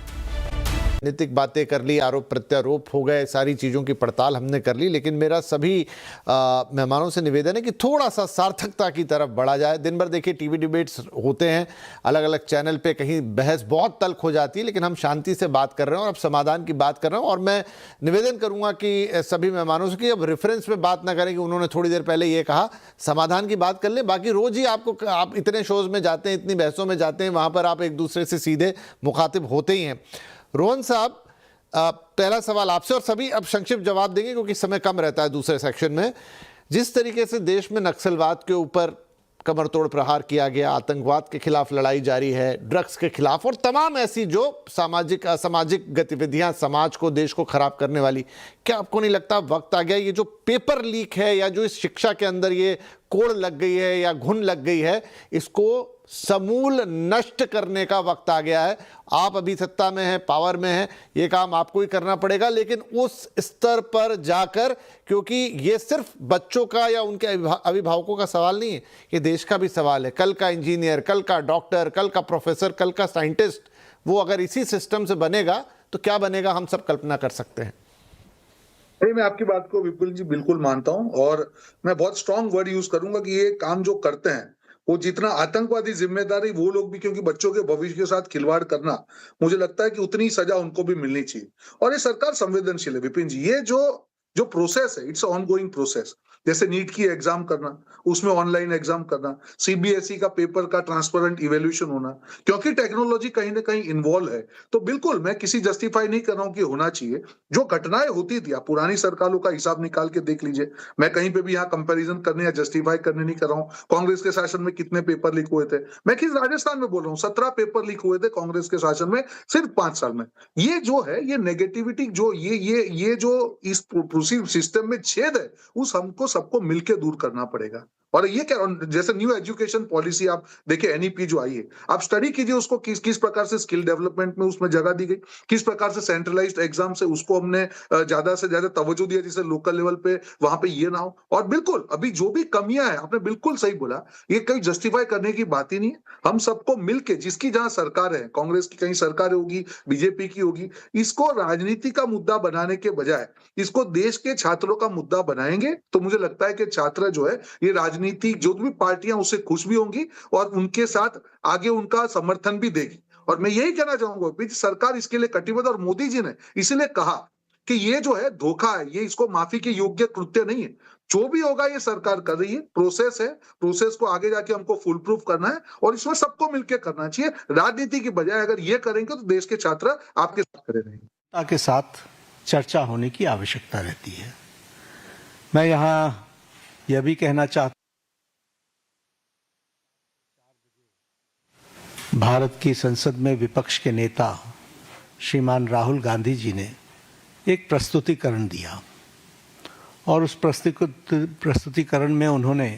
A: राजनीतिक बातें कर ली, आरोप प्रत्यारोप हो गए, सारी चीज़ों की पड़ताल हमने कर ली, लेकिन मेरा सभी मेहमानों से निवेदन है कि थोड़ा सा सार्थकता की तरफ बढ़ा जाए। दिन भर देखिए टीवी डिबेट्स होते हैं अलग अलग चैनल पे, कहीं बहस बहुत तल्ख हो जाती है, लेकिन हम शांति से बात कर रहे हैं और अब समाधान की बात कर रहे हैं। और मैं निवेदन करूंगा कि सभी मेहमानों से कि अब रेफरेंस में बात ना करें कि उन्होंने थोड़ी देर पहले ये कहा, समाधान की बात कर लें। बाकी रोज़ ही आप इतने शोज़ में जाते हैं, इतनी बहसों में जाते हैं, वहाँ पर आप एक दूसरे से सीधे मुखातिब होते ही हैं। रोहन साहब, पहला सवाल आपसे, और सभी अब संक्षिप्त जवाब देंगे क्योंकि समय कम रहता है दूसरे सेक्शन में। जिस तरीके से देश में नक्सलवाद के ऊपर कमरतोड़ प्रहार किया गया, आतंकवाद के खिलाफ लड़ाई जारी है, ड्रग्स के खिलाफ और तमाम ऐसी जो सामाजिक असामाजिक गतिविधियां समाज को, देश को खराब करने वाली। क्या आपको नहीं लगता वक्त आ गया ये जो पेपर लीक है या जो इस शिक्षा के अंदर ये कोड़ लग गई है या घुन लग गई है, इसको समूल नष्ट करने का वक्त आ गया है? आप अभी सत्ता में हैं, पावर में हैं, ये काम आपको ही करना पड़ेगा, लेकिन उस स्तर पर जाकर, क्योंकि ये सिर्फ बच्चों का या उनके अभिभावकों का सवाल नहीं है, ये देश का भी सवाल है। कल का इंजीनियर, कल का डॉक्टर, कल का प्रोफेसर, कल का साइंटिस्ट, वो अगर इसी सिस्टम से बनेगा तो क्या बनेगा, हम सब कल्पना कर सकते हैं।
G: नहीं, मैं आपकी बात को विपुल जी बिल्कुल मानता हूं और मैं बहुत स्ट्रांग वर्ड यूज करूंगा कि ये काम जो करते हैं वो जितना आतंकवादी जिम्मेदारी वो लोग भी, क्योंकि बच्चों के भविष्य के साथ खिलवाड़ करना, मुझे लगता है कि उतनी सजा उनको भी मिलनी चाहिए। और ये सरकार संवेदनशील है विपिन जी। ये जो प्रोसेस है, इट्स ऑन गोइंग प्रोसेस। जैसे नीट की एग्जाम करना, उसमें ऑनलाइन एग्जाम करना, सीबीएसई का पेपर का ट्रांसपेरेंट इवैल्यूएशन होना, क्योंकि टेक्नोलॉजी कहीं ना कहीं इन्वॉल्व है। तो बिल्कुल मैं किसी जस्टिफाई नहीं कर रहा हूं कि होना चाहिए। जो घटनाएं होती थी, आप पुरानी सरकारों का हिसाब निकाल के देख लीजिए। मैं कहीं पे भी यहाँ कंपैरिजन करने या जस्टिफाई करने नहीं कर रहा हूँ। कांग्रेस के शासन में कितने पेपर लीक हुए थे, मैं किस राजस्थान में बोल रहा हूँ, 17 पेपर लीक हुए थे कांग्रेस के शासन में सिर्फ 5 साल में। ये जो है, ये नेगेटिविटी जो ये जो इस सिस्टम में छेद है, उस हमको सबको मिलकर दूर करना पड़ेगा। और ये क्या, जैसे न्यू एजुकेशन पॉलिसी आप देखिए, एनईपी जो आई है, आप स्टडी कीजिए उसको, किस प्रकार से स्किल डेवलपमेंट में उसमें जगह दी गई, किस प्रकार से सेंट्रलाइज्ड एग्जाम से उसको हमने ज्यादा से ज्यादा तवज्जो दिया, जिससे लोकल लेवल पे वहां पे ये ना हो। और बिल्कुल अभी जो भी कमियां है, आपने बिल्कुल सही बोला, ये कहीं जस्टिफाई करने की बात ही नहीं है। हम सबको मिलके, जिसकी जहां सरकार है, कांग्रेस की कहीं सरकार होगी, बीजेपी की होगी, इसको राजनीति का मुद्दा बनाने के बजाय इसको देश के छात्रों का मुद्दा बनाएंगे तो मुझे लगता है कि छात्र जो है, ये राजनीति जो भी पार्टियां उससे खुश भी होंगी और उनके साथ आगे उनका समर्थन भी देगी। और मैं यही कहना चाहूंगा, सरकार इसके लिए कटिबद्ध, और मोदी जी ने इसलिए कहा कि ये जो है धोखा है, ये इसको माफी के योग्य कृत्य नहीं है। जो भी होगा ये सरकार कर रही है, प्रोसेस है, प्रोसेस को आगे जाके हमको फुल प्रूफ करना है और इसमें सबको मिलकर करना चाहिए। राजनीति की बजाय अगर ये करेंगे तो देश के छात्र आपके साथ खड़े रहेंगे।
L: के साथ चर्चा होने की आवश्यकता रहती है। मैं यहाँ यह भी कहना चाहता हूं, भारत की संसद में विपक्ष के नेता श्रीमान राहुल गांधी जी ने एक प्रस्तुतिकरण दिया और उस प्रस्तुतिकरण में उन्होंने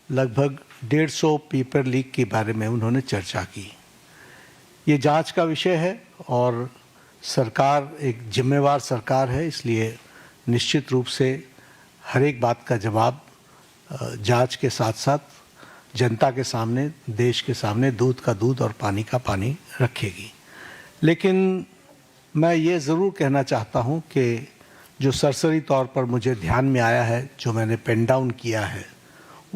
L: लगभग 150 पेपर लीक के बारे में उन्होंने चर्चा की। ये जांच का विषय है और सरकार एक जिम्मेवार सरकार है, इसलिए निश्चित रूप से हर एक बात का जवाब जांच के साथ साथ जनता के सामने, देश के सामने दूध का दूध और पानी का पानी रखेगी। लेकिन मैं ये ज़रूर कहना चाहता हूँ कि जो सरसरी तौर पर मुझे ध्यान में आया है, जो मैंने पेन डाउन किया है,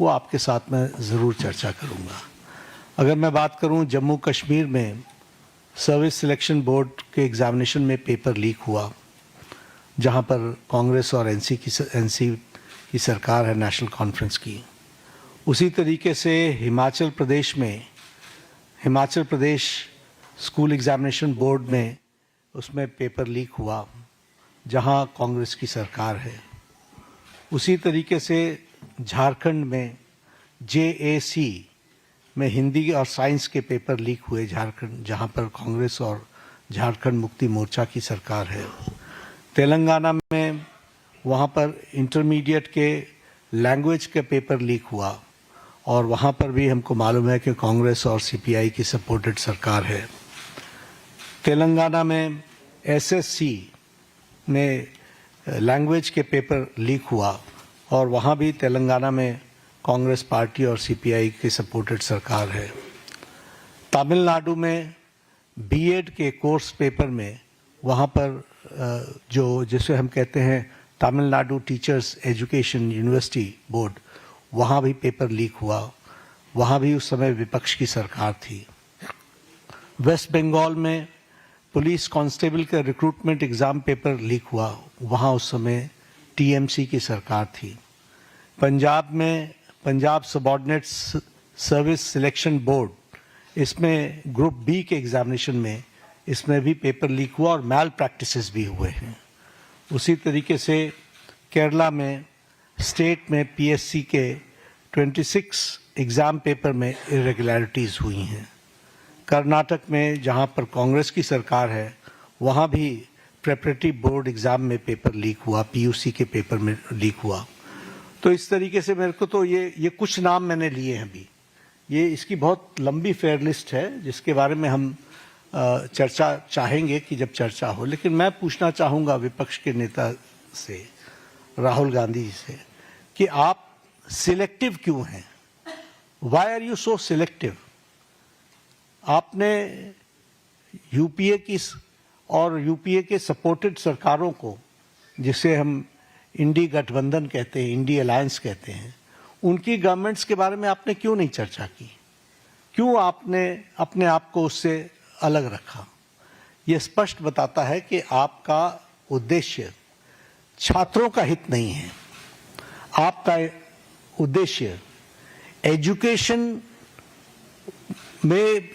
L: वो आपके साथ मैं ज़रूर चर्चा करूँगा। अगर मैं बात करूँ, जम्मू कश्मीर में सर्विस सिलेक्शन बोर्ड के एग्ज़ामिनेशन में पेपर लीक हुआ, जहाँ पर कांग्रेस और एनसी की सरकार है, नेशनल कॉन्फ्रेंस की। उसी तरीके से Himachal Pradesh school examination board में उसमें पेपर लीक हुआ, जहाँ कांग्रेस की सरकार है। उसी तरीके से झारखंड में JAC में हिंदी और साइंस के पेपर लीक हुए झारखंड, जहाँ पर कांग्रेस और झारखंड मुक्ति मोर्चा की सरकार है। तेलंगाना में वहाँ पर इंटरमीडिएट के लैंग्वेज के पेपर लीक हुआ और वहाँ पर भी हमको मालूम है कि कांग्रेस और CPI की सपोर्टेड सरकार है। तेलंगाना में SSC में लैंग्वेज के पेपर लीक हुआ और वहाँ भी तेलंगाना में कांग्रेस पार्टी और CPI की सपोर्टेड सरकार है। तमिलनाडु में B.Ed के कोर्स पेपर में वहाँ पर जो जिसे हम कहते हैं Tamil Nadu teachers education university board, वहाँ भी पेपर लीक हुआ। वहाँ भी उस समय विपक्ष की सरकार थी। वेस्ट बंगाल में पुलिस कांस्टेबल का रिक्रूटमेंट एग्ज़ाम पेपर लीक हुआ, वहाँ उस समय TMC की सरकार थी। पंजाब में Punjab subordinate service selection board, इसमें ग्रुप B के एग्ज़ामिनेशन में इसमें भी पेपर लीक हुआ और मैल प्रैक्टिसेस भी हुए हैं। उसी तरीके से केरला में स्टेट में PSC के 26 एग्ज़ाम पेपर में इरेगुलरिटीज़ हुई हैं। कर्नाटक में जहां पर कांग्रेस की सरकार है वहां भी प्रेपरेटरी बोर्ड एग्ज़ाम में पेपर लीक हुआ, पीयूसी के पेपर में लीक हुआ। तो इस तरीके से मेरे को तो ये कुछ नाम मैंने लिए हैं अभी, ये इसकी बहुत लंबी फेयर लिस्ट है जिसके बारे में हम चर्चा चाहेंगे कि जब चर्चा हो। लेकिन मैं पूछना चाहूँगा विपक्ष के नेता से, राहुल गांधी जी से, कि आप सिलेक्टिव क्यों हैं? Why are you so selective? आपने यूपीए की और यूपीए के सपोर्टेड सरकारों को, जिसे हम इंडी गठबंधन कहते हैं, इंडी अलायंस कहते हैं, उनकी गवर्नमेंट्स के बारे में आपने क्यों नहीं चर्चा की? क्यों आपने अपने आप को उससे अलग रखा? ये स्पष्ट बताता है कि आपका उद्देश्य छात्रों का हित नहीं है। आपका उद्देश्य एजुकेशन में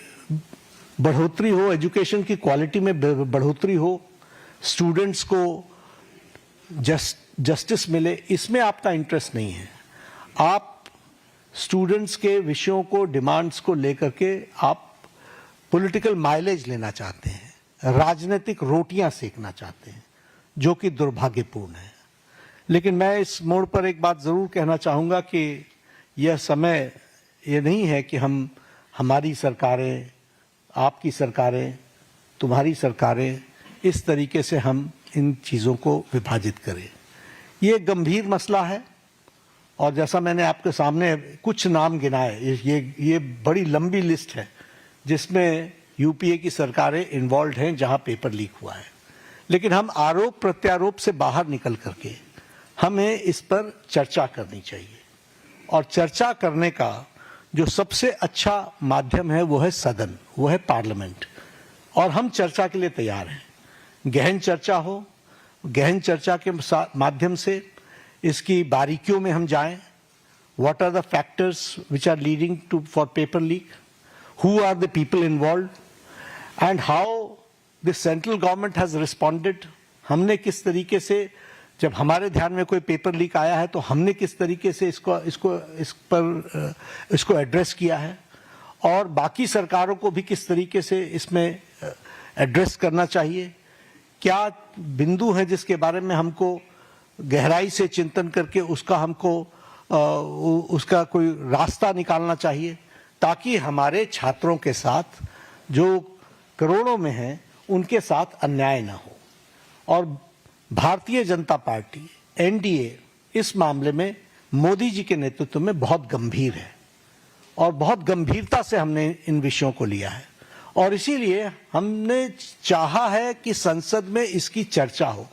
L: बढ़ोतरी हो, एजुकेशन की क्वालिटी में बढ़ोतरी हो, स्टूडेंट्स को जस्टिस मिले, इसमें आपका इंटरेस्ट नहीं है। आप स्टूडेंट्स के विषयों को, डिमांड्स को लेकर के आप पॉलिटिकल माइलेज लेना चाहते हैं, राजनीतिक रोटियां सेकना चाहते हैं, जो कि दुर्भाग्यपूर्ण है। लेकिन मैं इस मोड़ पर एक बात जरूर कहना चाहूँगा कि यह समय ये नहीं है कि हम, हमारी सरकारें, आपकी सरकारें, तुम्हारी सरकारें, इस तरीके से हम इन चीज़ों को विभाजित करें। ये गंभीर मसला है और जैसा मैंने आपके सामने कुछ नाम गिनाए, ये बड़ी लंबी लिस्ट है जिसमें यूपीए की सरकारें इन्वॉल्व हैं जहां पेपर लीक हुआ है। लेकिन हम आरोप प्रत्यारोप से बाहर निकल करके हमें इस पर चर्चा करनी चाहिए, और चर्चा करने का जो सबसे अच्छा माध्यम है वो है सदन, वो है पार्लियामेंट, और हम चर्चा के लिए तैयार हैं। गहन चर्चा हो, गहन चर्चा के माध्यम से इसकी बारीकियों में हम जाएं। What are the factors which are leading to for paper leak, who are the people involved, and how the central government has responded। हमने किस तरीके से, जब हमारे ध्यान में कोई पेपर लीक आया है तो हमने किस तरीके से इसको एड्रेस किया है, और बाकी सरकारों को भी किस तरीके से इसमें एड्रेस करना चाहिए। क्या बिंदु हैं जिसके बारे में हमको गहराई से चिंतन करके उसका कोई रास्ता निकालना चाहिए, ताकि हमारे छात्रों के साथ, जो करोड़ों में हैं, उनके साथ अन्याय ना हो। और भारतीय जनता पार्टी, एनडीए, इस मामले में मोदी जी के नेतृत्व में बहुत गंभीर है और बहुत गंभीरता से हमने इन विषयों को लिया है, और इसीलिए हमने चाहा है कि संसद में इसकी चर्चा हो।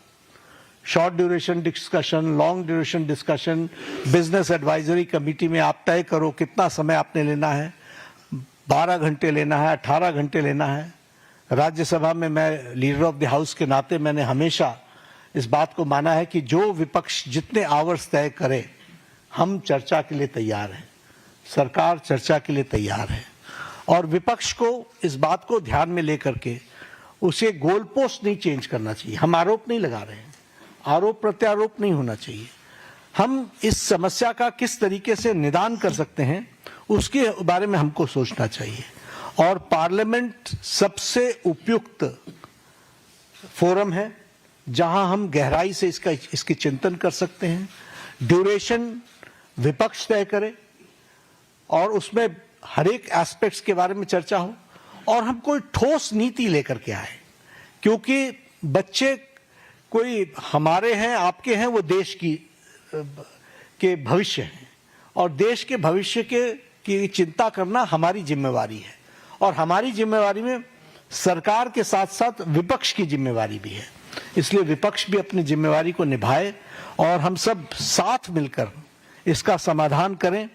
L: Short duration discussion, long duration discussion, business advisory committee में आप तय करो कितना समय आपने लेना है, 12 घंटे लेना है, 18 घंटे लेना है। राज्यसभा में मैं लीडर ऑफ द हाउस के नाते मैंने हमेशा इस बात को माना है कि जो विपक्ष जितने आवर्स तय करे, हम चर्चा के लिए तैयार हैं, सरकार चर्चा के लिए तैयार है, और विपक्ष को इस बात को ध्यान में लेकर के उसे गोल पोस्ट नहीं चेंज करना चाहिए। हम आरोप नहीं लगा रहे हैं, आरोप प्रत्यारोप नहीं होना चाहिए। हम इस समस्या का किस तरीके से निदान कर सकते हैं उसके बारे में हमको सोचना चाहिए, और पार्लियामेंट सबसे उपयुक्त फोरम है जहां हम गहराई से इसकी चिंतन कर सकते हैं। ड्यूरेशन विपक्ष तय करे और उसमें हर एक एस्पेक्ट्स के बारे में चर्चा हो, और हम कोई ठोस नीति लेकर के आए, क्योंकि बच्चे कोई हमारे हैं, आपके हैं, वो देश के भविष्य हैं, और देश के भविष्य की चिंता करना हमारी जिम्मेवारी है, और हमारी जिम्मेवारी में सरकार के साथ साथ विपक्ष की जिम्मेवारी भी है। इसलिए विपक्ष भी अपनी जिम्मेवारी को निभाए और हम सब साथ मिलकर इसका समाधान करें,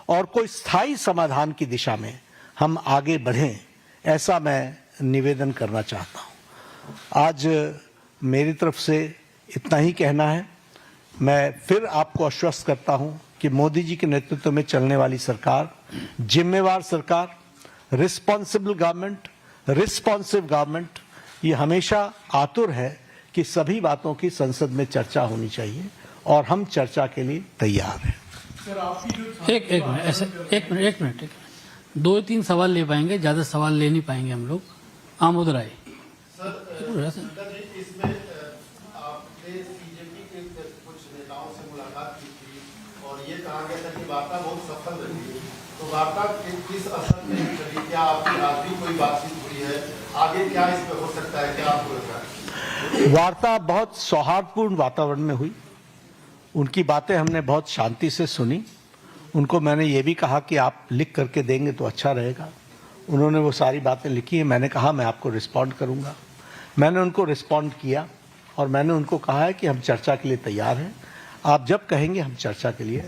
L: और कोई स्थायी समाधान की दिशा में हम आगे बढ़ें, ऐसा मैं निवेदन करना चाहता हूं। आज मेरी तरफ से इतना ही कहना है। मैं फिर आपको आश्वस्त करता हूं कि मोदी जी के नेतृत्व में चलने वाली सरकार जिम्मेवार सरकार, रिस्पॉन्सिबल गवर्नमेंट, रिस्पॉन्सिव गवर्नमेंट, ये हमेशा आतुर है कि सभी बातों की संसद में चर्चा होनी चाहिए, और हम चर्चा के लिए तैयार हैं।
M: एक मिनट ऐसे एक मिनट 2-3 सवाल ले पाएंगे, ज्यादा सवाल ले नहीं पाएंगे हम लोग। आमोद राय
A: और ये कहा गया था कि वार्ता बहुत सफल रही, तो वार्ता किस असर में चली? क्या आपकी आज भी कोई बातचीत हुई है? आगे क्या इस पे हो सकता है, क्या आपको लगता है?
L: वार्ता बहुत सौहार्दपूर्ण वातावरण में हुई। उनकी बातें हमने बहुत शांति से सुनी। उनको मैंने ये भी कहा कि आप लिख करके देंगे तो अच्छा रहेगा। उन्होंने वो सारी बातें लिखी हैं। मैंने कहा मैं आपको रिस्पॉन्ड करूंगा। मैंने उनको रिस्पॉन्ड किया और मैंने उनको कहा है कि हम चर्चा के लिए तैयार हैं। आप जब कहेंगे हम चर्चा के लिए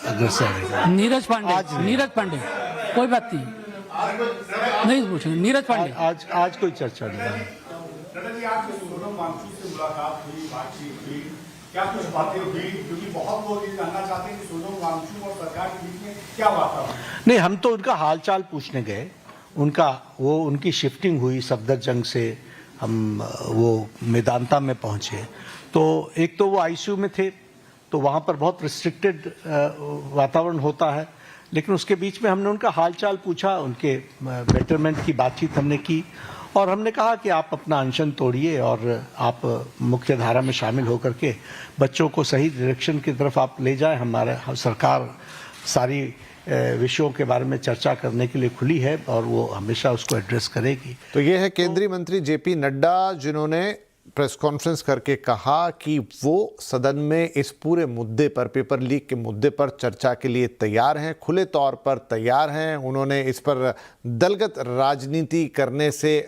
L: अग्रसर रहेंगे।
M: नीरज पांडे कोई बात नहीं पूछेंगे। नीरज पांडे
L: आज कोई चर्चा नहीं है।
D: क्या कुछ बातें हुई? क्योंकि बहुत लोग ये जानना चाहते हैं कि सोनम वांगचुक और सरकार के बीच में क्या बात हुई?
L: नहीं, हम तो उनका हालचाल पूछने गए। उनकी शिफ्टिंग हुई सफदरजंग से, हम वो मेदांता में पहुंचे। तो एक तो वो आईसीयू में थे, तो वहाँ पर बहुत रिस्ट्रिक्टेड वातावरण होता है, लेकिन उसके बीच में हमने उनका हालचाल पूछा, उनके बेटरमेंट की बातचीत हमने की और हमने कहा कि आप अपना अनशन तोड़िए और आप मुख्य धारा में शामिल होकर के बच्चों को सही डायरेक्शन की तरफ आप ले जाएं। हमारा सरकार सारी विषयों के बारे में चर्चा करने के लिए खुली है और वो हमेशा उसको एड्रेस करेगी।
A: तो ये है केंद्रीय मंत्री जेपी नड्डा, जिन्होंने प्रेस कॉन्फ्रेंस करके कहा कि वो सदन में इस पूरे मुद्दे पर, पेपर लीक के मुद्दे पर चर्चा के लिए तैयार हैं, खुले तौर पर तैयार हैं। उन्होंने इस पर दलगत राजनीति करने से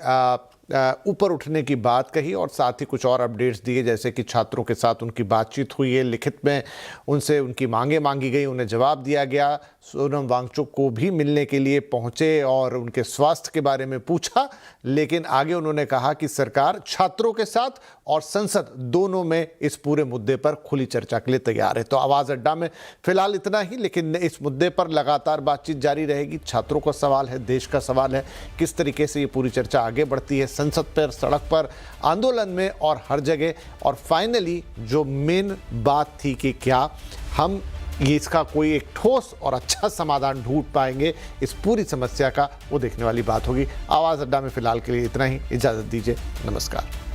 A: ऊपर उठने की बात कही और साथ ही कुछ और अपडेट्स दिए, जैसे कि छात्रों के साथ उनकी बातचीत हुई है, लिखित में उनसे उनकी मांगे मांगी गई, उन्हें जवाब दिया गया। सोनम वांगचुक को भी मिलने के लिए पहुंचे और उनके स्वास्थ्य के बारे में पूछा, लेकिन आगे उन्होंने कहा कि सरकार छात्रों के साथ और संसद दोनों में इस पूरे मुद्दे पर खुली चर्चा के लिए तैयार है। तो आवाज़ अड्डा में फिलहाल इतना ही, लेकिन इस मुद्दे पर लगातार बातचीत जारी रहेगी। छात्रों का सवाल है, देश का सवाल है, किस तरीके से ये पूरी चर्चा आगे बढ़ती है संसद पर, सड़क पर, आंदोलन में और हर जगह। और फाइनली जो मेन बात थी कि क्या हम इसका कोई एक ठोस और अच्छा समाधान ढूंढ पाएंगे इस पूरी समस्या का, वो देखने वाली बात होगी। आवाज़ अड्डा में फिलहाल के लिए इतना ही। इजाज़त दीजिए, नमस्कार।